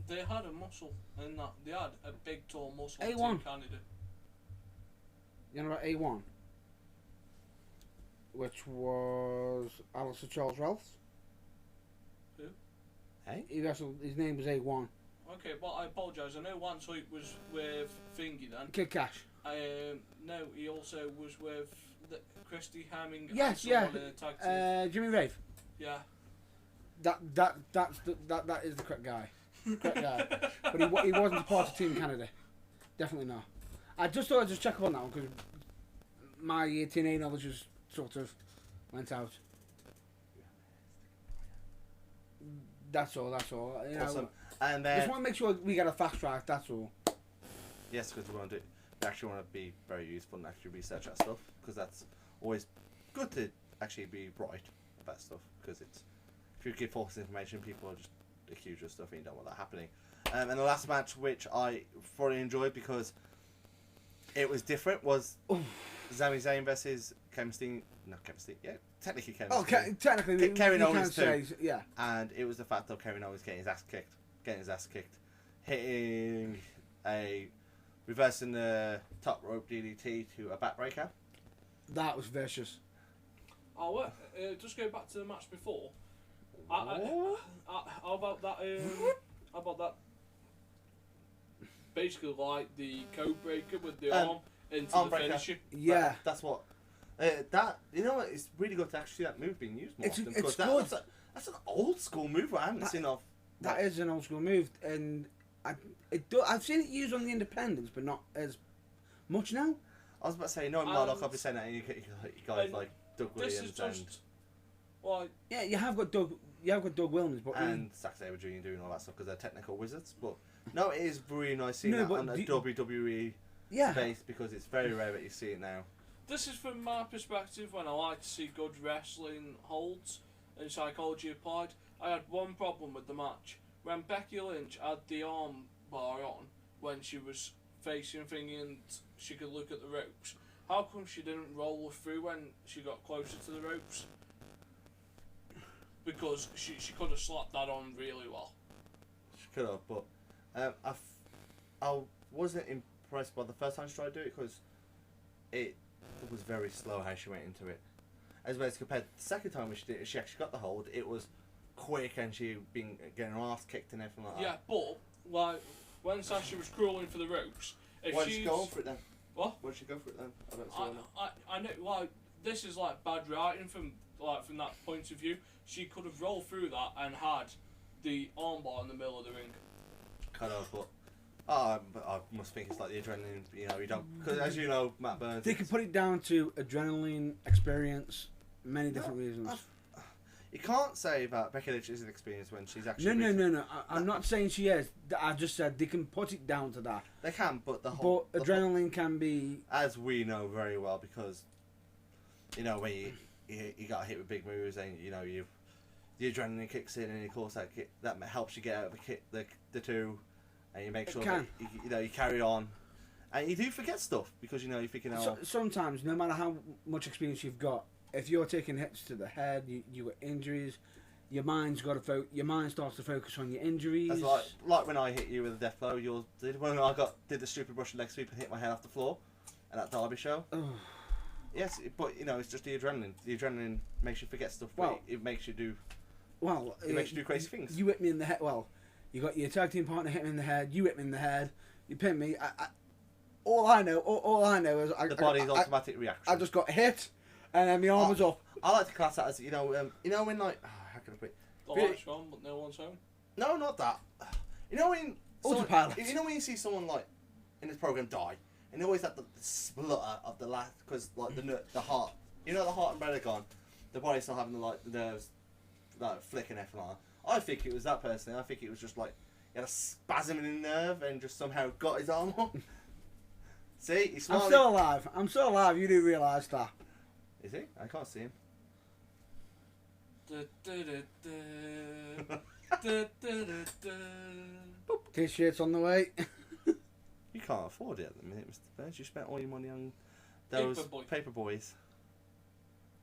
They had a muscle in that. They had a big, tall muscle in A1. Canada. You know about A1? Which was Alistair Charles Ralphs. Who? Hey? He wrestled, his name was A1. Okay, well, I apologise. I know Lance Hoyt was with Thingy then. Kid Cash. No, he also was with Christy Hemming. Yes, and yeah. someone in a tag team. Jimmy Rave. Yeah. That is the correct guy. Correct guy. But he wasn't a part of Team Canada. Definitely not. I just thought I'd just check up on that one because my TNA knowledge was sort of went out. That's all. You know, Awesome. And then just want to make sure we get a fast track. That's all. yes, because we want to do. We actually want to be very useful and actually research that stuff because that's always good to actually be right about stuff because it's if you give false information, people are just accuse you of stuff and you don't want that happening. And the last match, which I thoroughly enjoyed because it was different, was Sami Zayn versus Kevin Steen. Not Kevin Steen. Yeah, technically Kevin. Oh, Steen. technically, Kevin you Owens can't too. say, yeah. And it was the fact of Kevin Owens getting his ass kicked, hitting reversing the top rope DDT to a backbreaker. That was vicious. Oh, what? Just go back to the match before. How about that? How about that? Basically, like the code breaker with the arm into arm the breaker. finisher. Yeah. That's what. That you know what? It's really good to actually see that move being used more often. It's because good. That's an old school move I haven't seen of. That is an old school move, and I've seen it used on the independents, but not as much now. I was about to say, no, Murdoch, I'll be saying that, and you guys like Doug This Williams is just like Yeah, you have got Doug Williams, but and Zack Sabre Jr. doing all that stuff because they're technical wizards. But no, it is really nice seeing No, that but on a WWE yeah, base because it's very rare that you see it now. this is from my perspective when I like to see good wrestling holds and psychology applied. I had one problem with the match when Becky Lynch had the arm bar on when she was facing thingy and she could look at the ropes. How come she didn't roll through when she got closer to the ropes? Because she could have slapped that on really well. She could have, but I wasn't impressed by the first time she tried to do it because it was very slow how she went into it. As well as compared to the second time when she did it, she actually got the hold. It was quick and she been getting her ass kicked and everything like that. Yeah, but like when Sasha was crawling for the ropes, if Why did she's she go for it then? What? Why did she go for it then? I don't see why. I know, like, this is like bad writing from that point of view. She could have rolled through that and had the armbar in the middle of the ring. Kind of, but I must think it's like the adrenaline. You know, you don't because as you know, Matt Burns. they can put it down to adrenaline, experience, many different reasons. You can't say that Becky Lynch isn't experienced when she's actually. No. I'm not saying she is. I just said they can put it down to that. They can, but the whole. But adrenaline can be. As we know very well, because when you got hit with big moves, and the adrenaline kicks in, and of course that helps you get out of the two, and you make sure that you carry on, and you do forget stuff because you're thinking. Sometimes, no matter how much experience you've got, if you're taking hits to the head, you got injuries. Your mind's got to Your mind starts to focus on your injuries. That's like when I hit you with a death blow. When I did the stupid Russian leg sweep and hit my head off the floor at that Derby show. Yes, but it's just the adrenaline. The adrenaline makes you forget stuff. Well, it makes you do. Well, it makes you do crazy things. You hit me in the head. Well, you got your tag team partner hit me in the head. You hit me in the head. You pinned me. All I know is the body's automatic reaction. I just got hit, and then my arm was up. I like to class that as when like how can I put it? The lights on, but no one's home. No, not that. When autopilot. When you see someone like in this program die, and always that the splutter of the last because like the heart, the heart and breath are gone, the body's still having the nerves like flicking everything like that. I think it was that person. I think it was just like he had a spasm in the nerve and just somehow got his arm up. See, he's smiling. I'm still alive. You didn't realise that. Is he? I can't see him. T-shirts on the way. You can't afford it at the minute, Mr. Burns. You spent all your money on those paper boys.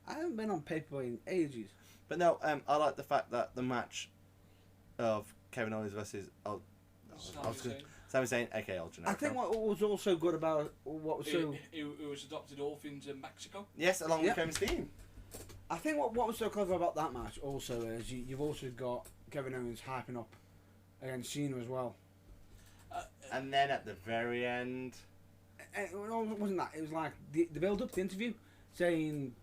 I haven't been on Paperboy in ages. But no, I like the fact that the match of Kevin Owens versus Sami Zayn, aka El Generico. I think what was also good about what was so... It was adopted orphans in Mexico. Yes, along with Kevin's team. I think what was so clever about that match also is you've also got Kevin Owens hyping up against Cena as well. And then at the very end... It wasn't that. It was like the build-up, the interview, saying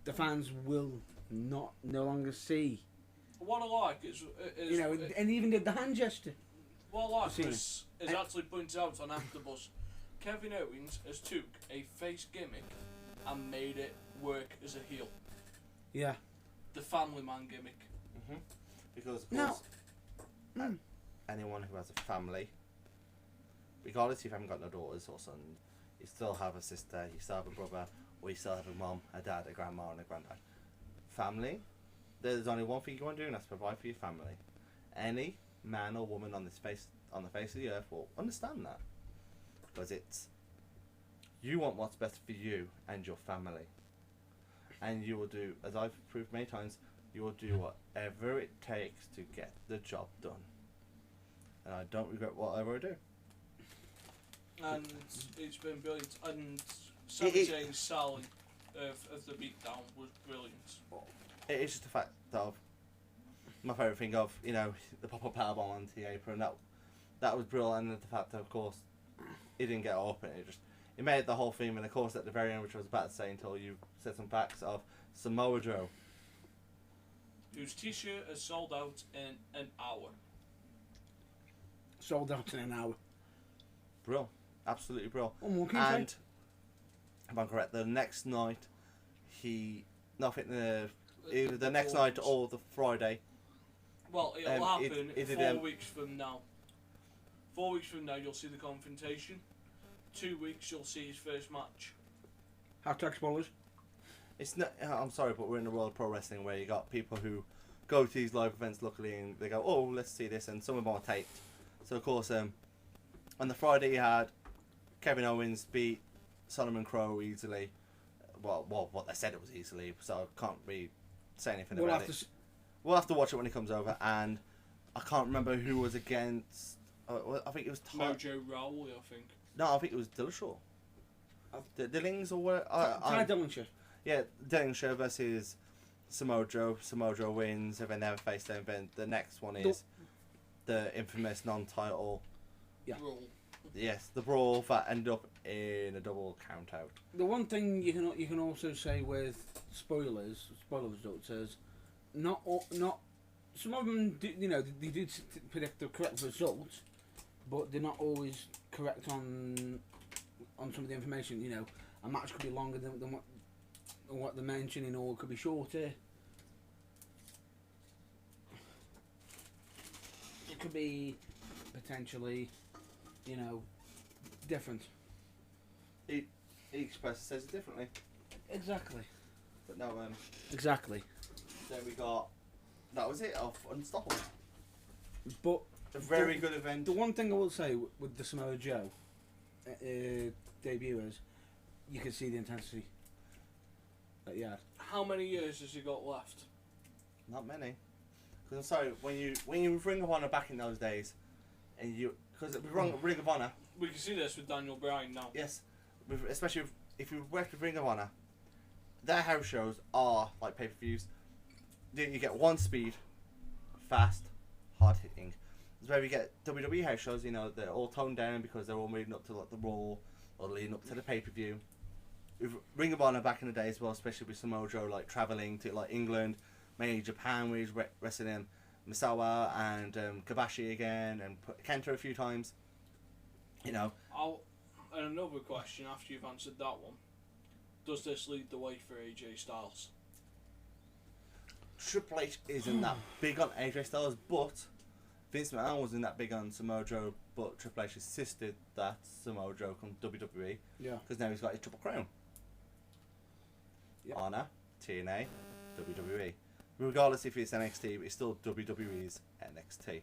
the fans will no longer see. What I like is and he even did the hand gesture. What I like is actually pointed out on AfterBuzz. Kevin Owens has took a face gimmick and made it work as a heel. Yeah. The family man gimmick. Mm-hmm. Because of course, anyone who has a family, regardless if you haven't got no daughters or sons, you still have a sister, you still have a brother, or you still have a mom, a dad, a grandma, and a granddad. Family. There's only one thing you want to do, and that's provide for your family. Any man or woman on the face of the earth will understand that, because it's you want what's best for you and your family, and you will do, as I've proved many times, you will do whatever it takes to get the job done, and I don't regret whatever I do. And it's been brilliant. And Sami Zayn's Sally of the beatdown was brilliant. It is just the fact of my favourite thing of the pop-up powerbomb onto the apron. That was brilliant, and the fact that of course he didn't get up, and it made the whole theme. And of course at the very end, which I was about to say until you said some facts of Samoa Joe, whose T-shirt has sold out in an hour. Sold out in an hour. Brill, absolutely brill. And if I'm correct, the next night either the next night or the Friday. Well, it'll happen 4 weeks from now. 4 weeks from now, you'll see the confrontation. 2 weeks, you'll see his first match. Hashtag spoilers. It's not. I'm sorry, but we're in the world of pro wrestling where you got people who go to these live events, luckily, and they go, "Oh, let's see this," and some of them are taped. So of course, on the Friday you had Kevin Owens beat Solomon Crowe easily. Well, what they said it was easily, so I can't really say anything about it. We'll have to watch it when it comes over, and I can't remember who was against. I think it was Mojo Rawley, I think. No, I think it was Dillashaw. Dillings or what? Ty Dillinger. Yeah, Dillinger versus Samoa Joe. Samoa Joe wins, if they never face them. Then the next one is the infamous non-title. Yeah. Brawl. Yes, the brawl that ended up in a double count out. The one thing you can also say with spoiler results is not some of them do, they do predict the correct result, but they're not always correct on some of the information. A match could be longer than what they're mentioning, or it could be shorter. it could be potentially, different. Each person says it differently. Exactly. But no, Exactly. then we got. That was it. Of Unstoppable. But A very good event. the one thing I will say with the Samoa Joe debut is, you can see the intensity that he had. How many years has he got left? Not many. Because I'm sorry, when you Ring of Honor back in those days, and because with Ring of Honor, We can see this with Daniel Bryan now. yes, especially if you work with Ring of Honor, their house shows are like pay-per-views. You get one speed, fast, hard hitting. It's where we get WWE house shows. They're all toned down because they're all moving up to like the Raw or leading up to the pay-per-view. With Ring of Honor back in the day as well, especially with Samoa Joe like traveling to like England, maybe Japan, where he's wrestling in Misawa and Kabashi again, and Kenta a few times. And another question after you've answered that one: does this lead the way for AJ Styles? Triple H isn't that big on AJ Styles, but Vince McMahon wasn't that big on Samoa Joe, but Triple H insisted that Samoa Joe come WWE Yeah. because now he's got his Triple Crown. Yep. Honor, TNA, WWE. Regardless if it's NXT, it's still WWE's NXT.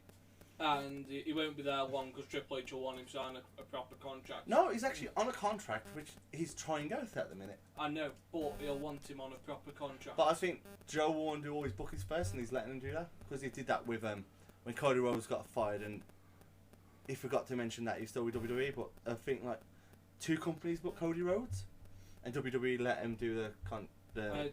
And he won't be there long because Triple H will want him to sign a proper contract. No, he's actually on a contract, which he's trying to go through at the minute. I know, but he'll want him on a proper contract. But I think Joe will want to do all his bookings first, and he's letting him do that because he did that with when Cody Rhodes got fired, and he forgot to mention that he's still with WWE. But I think like 2 companies booked Cody Rhodes, and WWE let him do the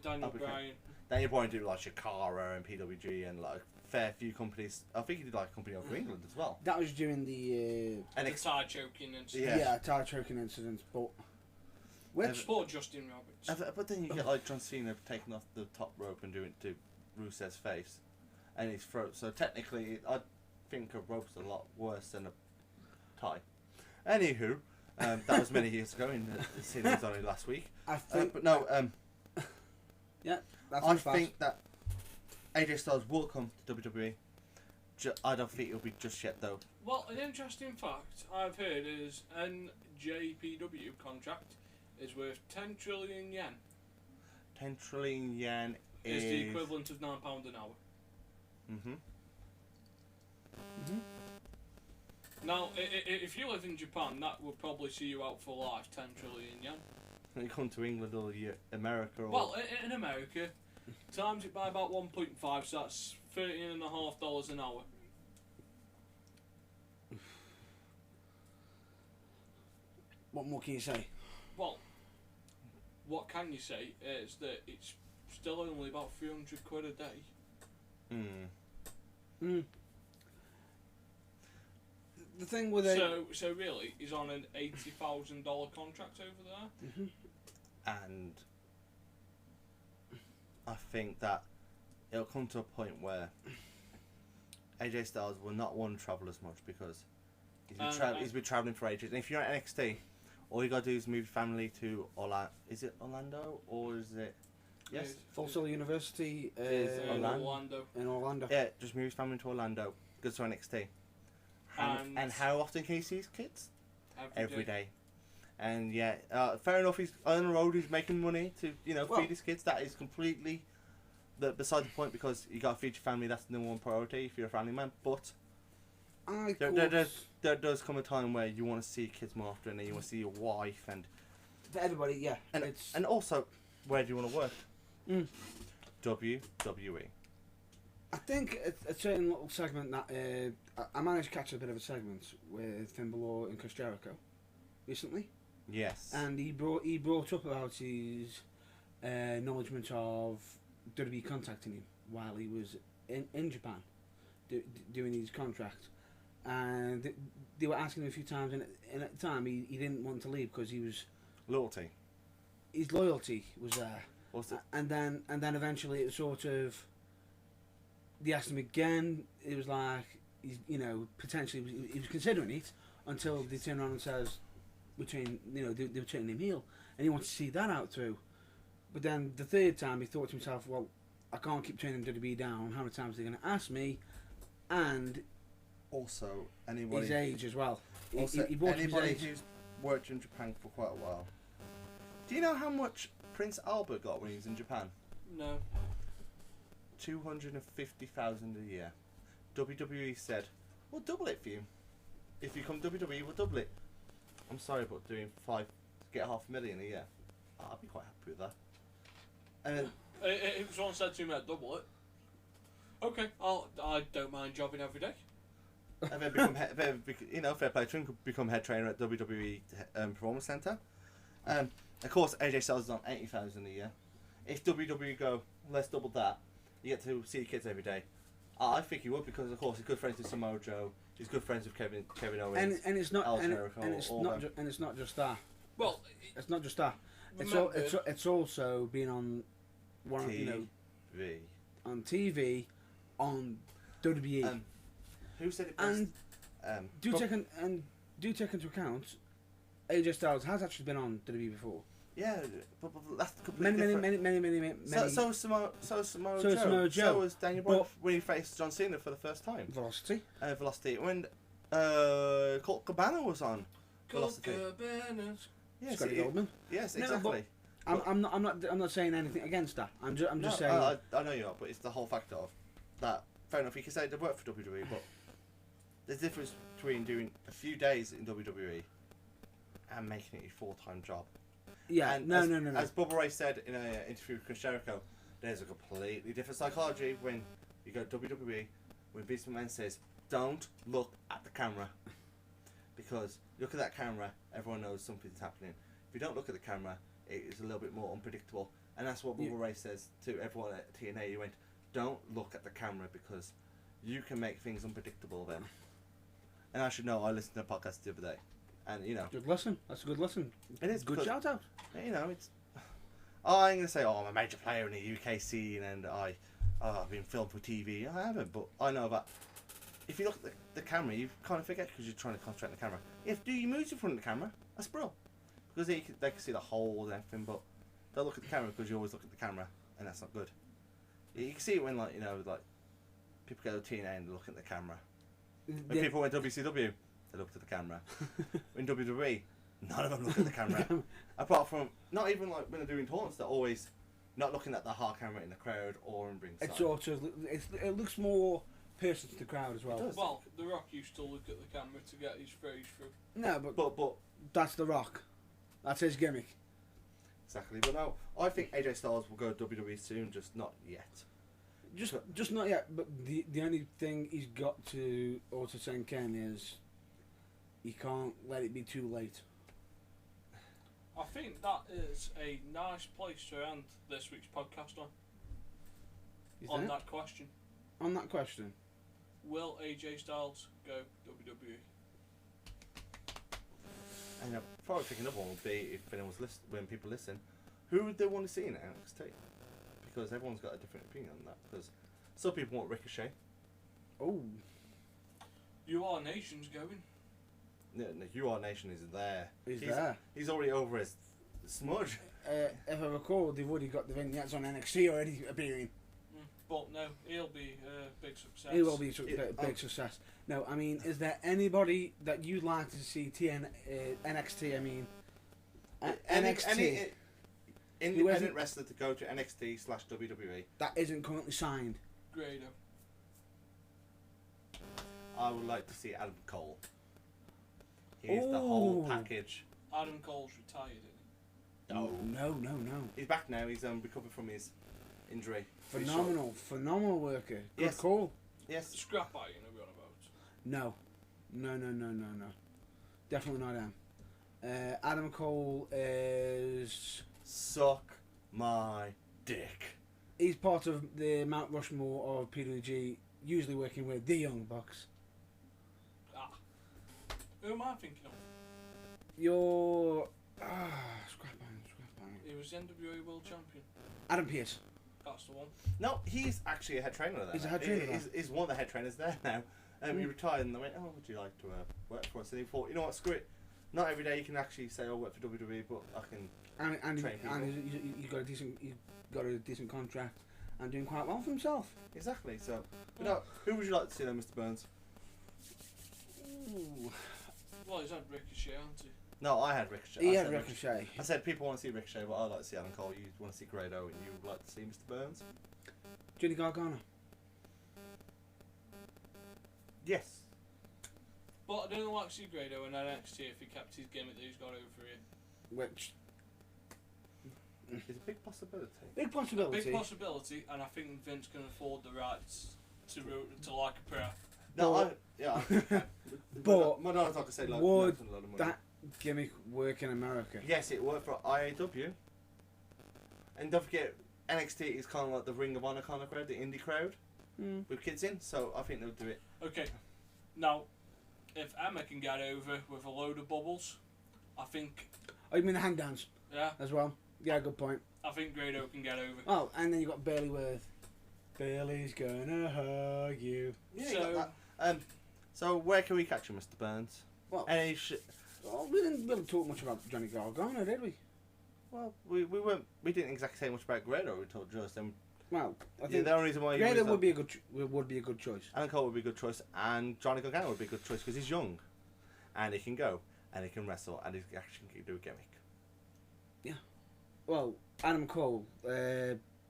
Daniel Bryan. Daniel Bryan did like Shikara and PWG and like a fair few companies. I think he did like a company over England as well. That was during the And The tie choking and stuff. Yeah. tire choking incident, but Poor Justin Roberts. But then you get like John Cena taking off the top rope and doing it to Rusev's face and his throat. So technically, I think a rope's a lot worse than a tie. Anywho, that was many years ago. In the scene was only last week. I think. But no, Yeah, that's I think that AJ Styles will come to WWE. I don't think it'll be just yet though. Well, an interesting fact I've heard is NJPW contract is worth 10 trillion yen. 10 trillion yen Is the equivalent of £9 an hour. Mhm. Now, if you live in Japan, that would probably see you out for life. 10 trillion yen. When you come to England or America or Well, in America, times it by about 1.5, so that's $13.50 an hour. What more can you say? Well, what can you say is that it's still only about 300 quid a day. The thing with So really, he's on an $80,000 contract over there. and I think that it'll come to a point where AJ Styles will not want to travel as much because he's been traveling for ages. And if you're at NXT, all you gotta do is move your family to Orlando. Is it Orlando or is it? Yes. Full Sail University Is Orlando. in Orlando. Yeah, just move his family to Orlando. Goes to NXT. And how often can he see his kids? Every day. And yeah, fair enough. He's on the road. He's making money to feed his kids. That is completely beside the point because you got to feed your family. That's the number one priority if you're a family man. But there does come a time where you want to see your kids more often, and you want to see your wife and For everybody, yeah. and also where do you want to work? WWE. I think a certain little segment that I managed to catch a bit of a segment with Finn Balor and Chris Jericho recently. Yes. And he brought up about his acknowledgement of WWE contacting him while he was in Japan doing his contract, and they were asking him a few times, and at the time he didn't want to leave because he was Loyalty. his loyalty was there. What's it? And then eventually it was sort of, they asked him again. It was like potentially he was considering it until they turned around and says they were turning him heel, and he wanted to see that out through. But then the third time he thought to himself, well, I can't keep turning WWE down. How many times are they going to ask me? And Also, anybody. His age as well. Also, He brought his anybody age. who's worked in Japan for quite a while. Do you know how much Prince Albert got when he was in Japan? No. 250,000 a year. WWE said, "We'll double it for you. If you come WWE, we'll double it." I'm sorry, but doing five to get $500,000 a year, I'd be quite happy with that. And then, If someone said to me, I'd double it. Okay, I don't mind jobbing every day. and then become fair play to him, could become head trainer at WWE Performance Center. Of course, AJ Styles is on 80,000 a year. If WWE go, let's double that, you get to see your kids every day. I think he would, because of course he's good friends with Samoa Joe. He's good friends with Kevin Owens. And it's not El and, Jericho, and it's all not them. and it's not just that. Well, It's not just that. remember, It's also been on one TV. on TV, on WWE. Who said it best? And Bob- do take into account, AJ Styles has actually been on WWE before. Yeah, but that's completely Many. So is Samoa Joe. Samoa Joe. So was Daniel Bryan But- when he faced John Cena for the first time. Velocity. Velocity. When Colt Cabana was on Velocity. Cabanas. Yes, Scotty Goldman. yes, No, exactly. I'm not saying anything against that. I'm just No, saying. I know you are, but it's the whole factor of that. Fair enough, you can say they work for WWE, but there's a difference between doing a few days in WWE and making it a full-time job. Yeah. And No. As Bubba Ray said in an interview with Chris Jericho, there's a completely different psychology when you go to WWE, when Vince McMahon says, "Don't look at the camera." Because look at that camera, everyone knows something's happening. If you don't look at the camera, it is a little bit more unpredictable. And that's what Bubba Ray says to everyone at TNA. He went, "Don't look at the camera because you can make things unpredictable then." And I should know, I listened to a podcast the other day. And, you know, Good lesson. That's a good lesson. it is Good because, shout out. you know, it's... I'm going to say, I'm a major player in the UK scene and I've been filmed for TV. I haven't, but I know that if you look at the camera, you kind of forget because you're trying to concentrate on the camera. If you move in front of the camera, that's brilliant. Because they can see the holes and everything, but don't look at the camera because you always look at the camera, and that's not good. You can see it when, like, you know, like, people go to TNA and they look at the camera. When people went to WCW, they looked at the camera. In WWE, none of them look at the camera. Apart from, not even like when they're doing taunts, they're always not looking at the hard camera in the crowd or in ringside. It sort of it looks more personal to the crowd as well. It does. Well, The Rock used to look at the camera to get his phrase through. No, But that's The Rock. That's his gimmick. exactly. But no, I think AJ Styles will go to WWE soon, just not yet. Just not yet. But the only thing he's got to also send Ken is he can't let it be too late. I think that is a nice place to end this week's podcast on that question. On that question. Will AJ Styles go WWE? And probably picking up one would be if anyone's when people listen, who would they want to see in NXT? Because everyone's got a different opinion on that. Because some people want Ricochet. Oh. You Are Nation's going. No, UR Nation is there. He's there. He's already over his smudge. If I recall, they've already got the vignettes on NXT already appearing. But no, he'll be a big success. He will be a big success. No, I mean, is there anybody that you'd like to see NXT? I mean, NXT Any independent wrestler to go to NXT/WWE. that isn't currently signed. Grado. I would like to see Adam Cole. He's the whole package. Adam Cole's retired, isn't No. No. He's back now. He's recovered from his injury. Phenomenal worker. Good Yes. call. he? Yes. Scrap iron, are we on about? No. Definitely not Adam. Adam Cole is. Suck my dick. He's part of the Mount Rushmore of PWG, usually working with the Young Bucks. Who am I thinking of? You're. Scrap iron. He was the NWA World Champion. Adam Pearce. That's the one. No, he's actually a head trainer there. He's a now. head trainer there. He's one of the head trainers there now. He retired and they went, would you like to work for us? And he thought, you know what, screw it. Not every day you can actually say, I work for WWE, but I can train people. And he's got a decent contract and doing quite well for himself. Exactly. So, but no, who would you like to see then, Mr. Burns? had Ricochet, hasn't he? No, I had Ricochet. He I had said Ricochet. I said people want to see Ricochet, but I like to see Adam Cole. You want to see Grado, and you would like to see Mr. Burns. Johnny Gargano. Yes. But I don't like to see Grado in NXT if he kept his gimmick that he's got over here. Which It's a big possibility. big possibility. Big possibility, and I think Vince can afford the rights to like a pro. No, yeah. But my daughter's like to say like would a lot of money. that gimmick work in America? Yes, it worked for IAW. And don't forget, NXT is kind of like the Ring of Honor kind of crowd, the indie crowd Mm. with kids in. So I think they'll do it. Okay, now, if Emma can get over with a load of bubbles, I think, Oh, you mean the hangdowns yeah, as well? Yeah, good point. I think Grado can get over. Oh, and then you got Bailey Worth. Bailey's gonna hug you. Yeah, So- you got that. So where can we catch you, Mr. Burns? Well, Any well, we didn't really talk much about Johnny Gargano, did we? Well, we didn't exactly say much about Grado. We told just them. Well, I Yeah, think the only reason why Grado would be a good choice. Alan Cole would be a good choice, and Johnny Gargano would be a good choice because he's young, and he can go, and he can wrestle, and he actually can do a gimmick. Well, Adam Cole,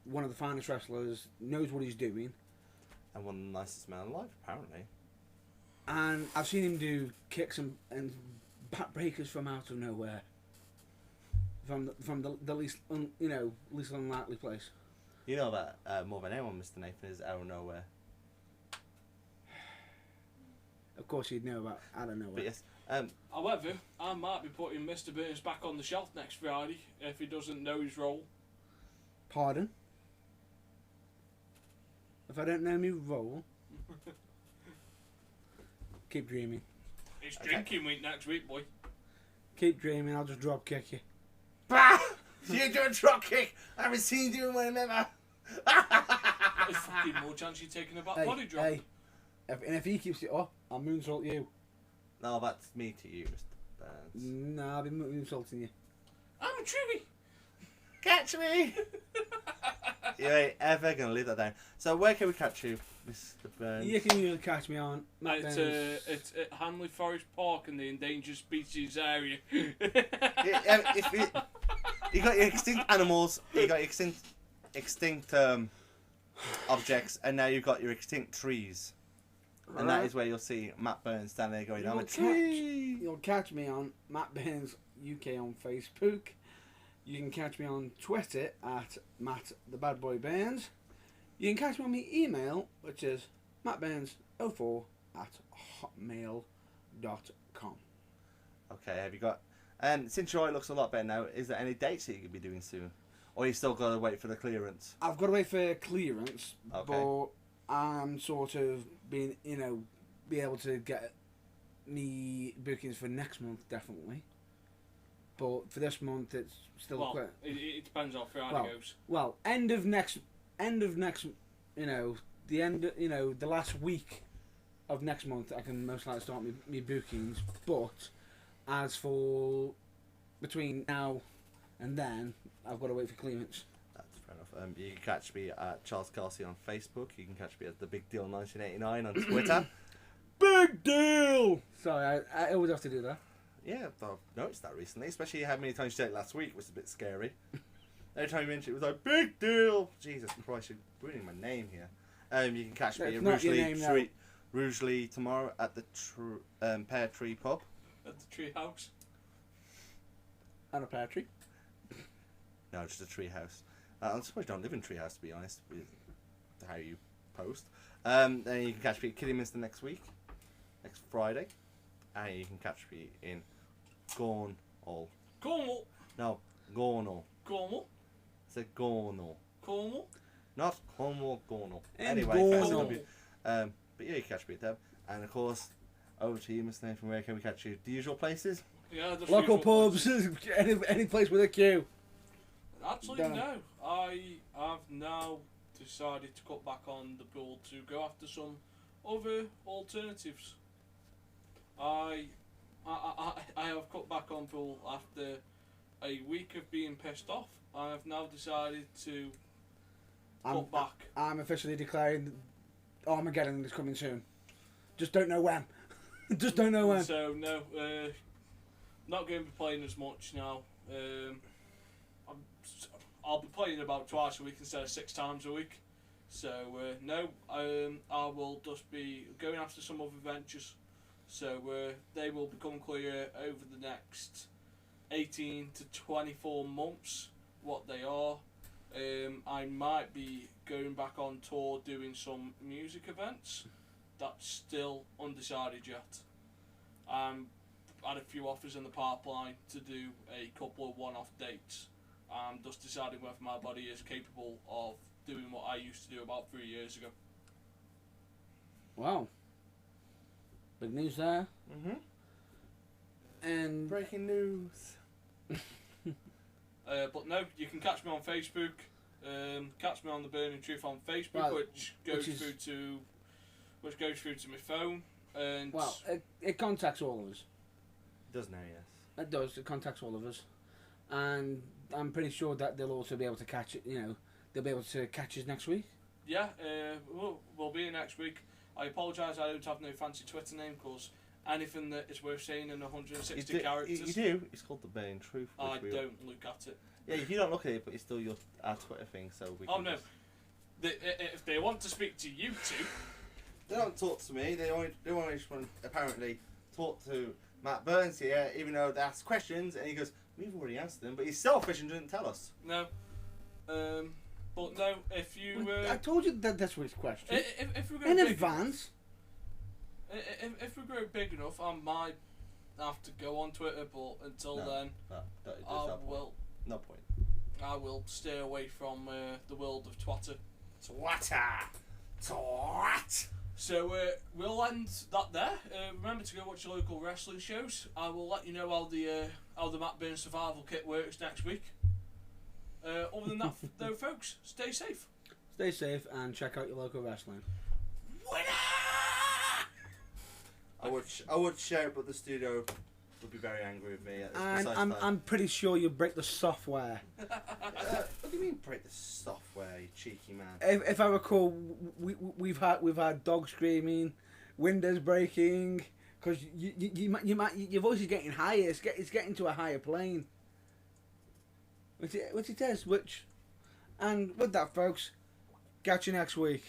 one of the finest wrestlers, knows what he's doing, And one of the nicest men alive, apparently. and I've seen him do kicks and backbreakers from out of nowhere, from the least least unlikely place. You know that more than anyone, Mr. Nathan, is out of nowhere. Of course, you'd know about out of nowhere. But yes, However, I might be putting Mr. Burns back on the shelf next Friday if he doesn't know his role. Pardon? If I don't know me role, keep dreaming. It's Okay. drinking week next week, boy. Keep dreaming. I'll just drop kick you. bah! You do a drop kick. I haven't seen you in one ever. There's fucking more chance you're taking a back body drop. Hey. If he keeps it up, I'll moonsault you. No, that's me to you, Mr. Burns. Nah, I'll be moonsaulting you. I'm a Chewy. Catch me! You ain't ever gonna leave that down. So where can we catch you, Mr. Burns? You can usually catch me on Matt It's, Burns. it's at Hanley Forest Park in the endangered species area. You got your extinct animals, you got your extinct objects, and now you've got your extinct trees. And that is where you'll see Matt Burns standing there going, I'm a tree! You'll catch me on Matt Burns UK on Facebook. You can catch me on Twitter at Matt the Bad Boy Burns. You can catch me on my email, which is mattburns04 at hotmail.com. Okay, have you got... And since your eye looks a lot better now, is there any dates that you could be doing soon? Or you still got to wait for the clearance? I've got to wait for clearance, Okay. but I'm sort of being, be able to get me bookings for next month, definitely. But for this month, it's still Well, quite... it depends how Friday Well, goes. Well, end of next, the last week of next month, I can most likely start me bookings. But as for between now and then, I've got to wait for clearance. That's fair enough. You can catch me at Charles Kelsey on Facebook. You can catch me at The Big Deal 1989 on Twitter. Big deal! Sorry, I always have to do that. Yeah, I've noticed that recently, especially how many times you said it last week was a bit scary. Every time you mentioned it, it was like, big deal! Jesus Christ, you're ruining my name here. You can catch me That's at not your name now. Rugeley tomorrow at the Pear Tree Pub. At the tree house. And a pear tree. No, just a tree house. I'm surprised you don't live in tree house, to be honest, with how you post. Then you can catch me at Kidderminster next week, next Friday. And you can catch me in Cornwall. Cornwall. No, Cornwall. Cornwall. I said Cornwall. Cornwall. Not Cornwall, Cornwall. In Anyway, Cornwall. but yeah, you catch me at them. And of course, over to you, Mr. Nathan. Where can we catch you? The usual places? Yeah, the Local usual pubs, places. any place with a queue. Actually, Done. no. I have now decided to cut back on the pool to go after some other alternatives. I have cut back on pool after a week of being pissed off. I have now decided to cut back. I'm officially declaring Armageddon is coming soon. Just don't know when. Just don't know when. So no, not going to be playing as much now. I'll be playing about twice a week instead of 6 times a week. So no, I will just be going after some other ventures. So they will become clear over the next 18 to 24 months what they are. I might be going back on tour doing some music events. That's still undecided yet. Had a few offers in the pipeline to do a couple of one-off dates. I'm just deciding whether my body is capable of doing what I used to do about 3 years ago. Wow. Big news there. Mhm. And Breaking news. But no, you can catch me on Facebook. Catch me on the Burning Truth on Facebook, Well, which goes through to my phone. And well, it contacts all of us. Does now, yes. It does. It contacts all of us, and I'm pretty sure that they'll also be able to catch it. They'll be able to catch us next week. yeah, we'll be here next week. I apologise, I don't have no fancy Twitter name because anything that is worth saying in 160 characters. You do. It's called the Burning Truth. I don't look at it. Yeah, if you don't look at it, but it's still our Twitter thing, so we. Oh can no, just- if they want to speak to you two, They don't talk to me. They only just want to apparently talk to Matt Burns here, even though they ask questions, and he goes, "We've already asked them," but he's selfish and didn't tell us. no. But no, if you I told you that that's his question if we go in big advance. if we grow big enough, I might have to go on Twitter. But until then, There's I no point. will. No point. I will stay away from the world of Twitter. Twat. So we'll end that there. Remember to go watch your local wrestling shows. I will let you know how the Matt Burns survival kit works next week. Other than that, though, folks, stay safe. Stay safe and check out your local wrestling. Winner! I would share it, but the studio would be very angry with me at this And precise I'm time. I'm pretty sure you'll break the software. What do you mean break the software, you cheeky man? If I recall, we've had dogs screaming, windows breaking, because your voice is getting higher. It's getting to a higher plane. Which it is. And with that, folks, catch you next week.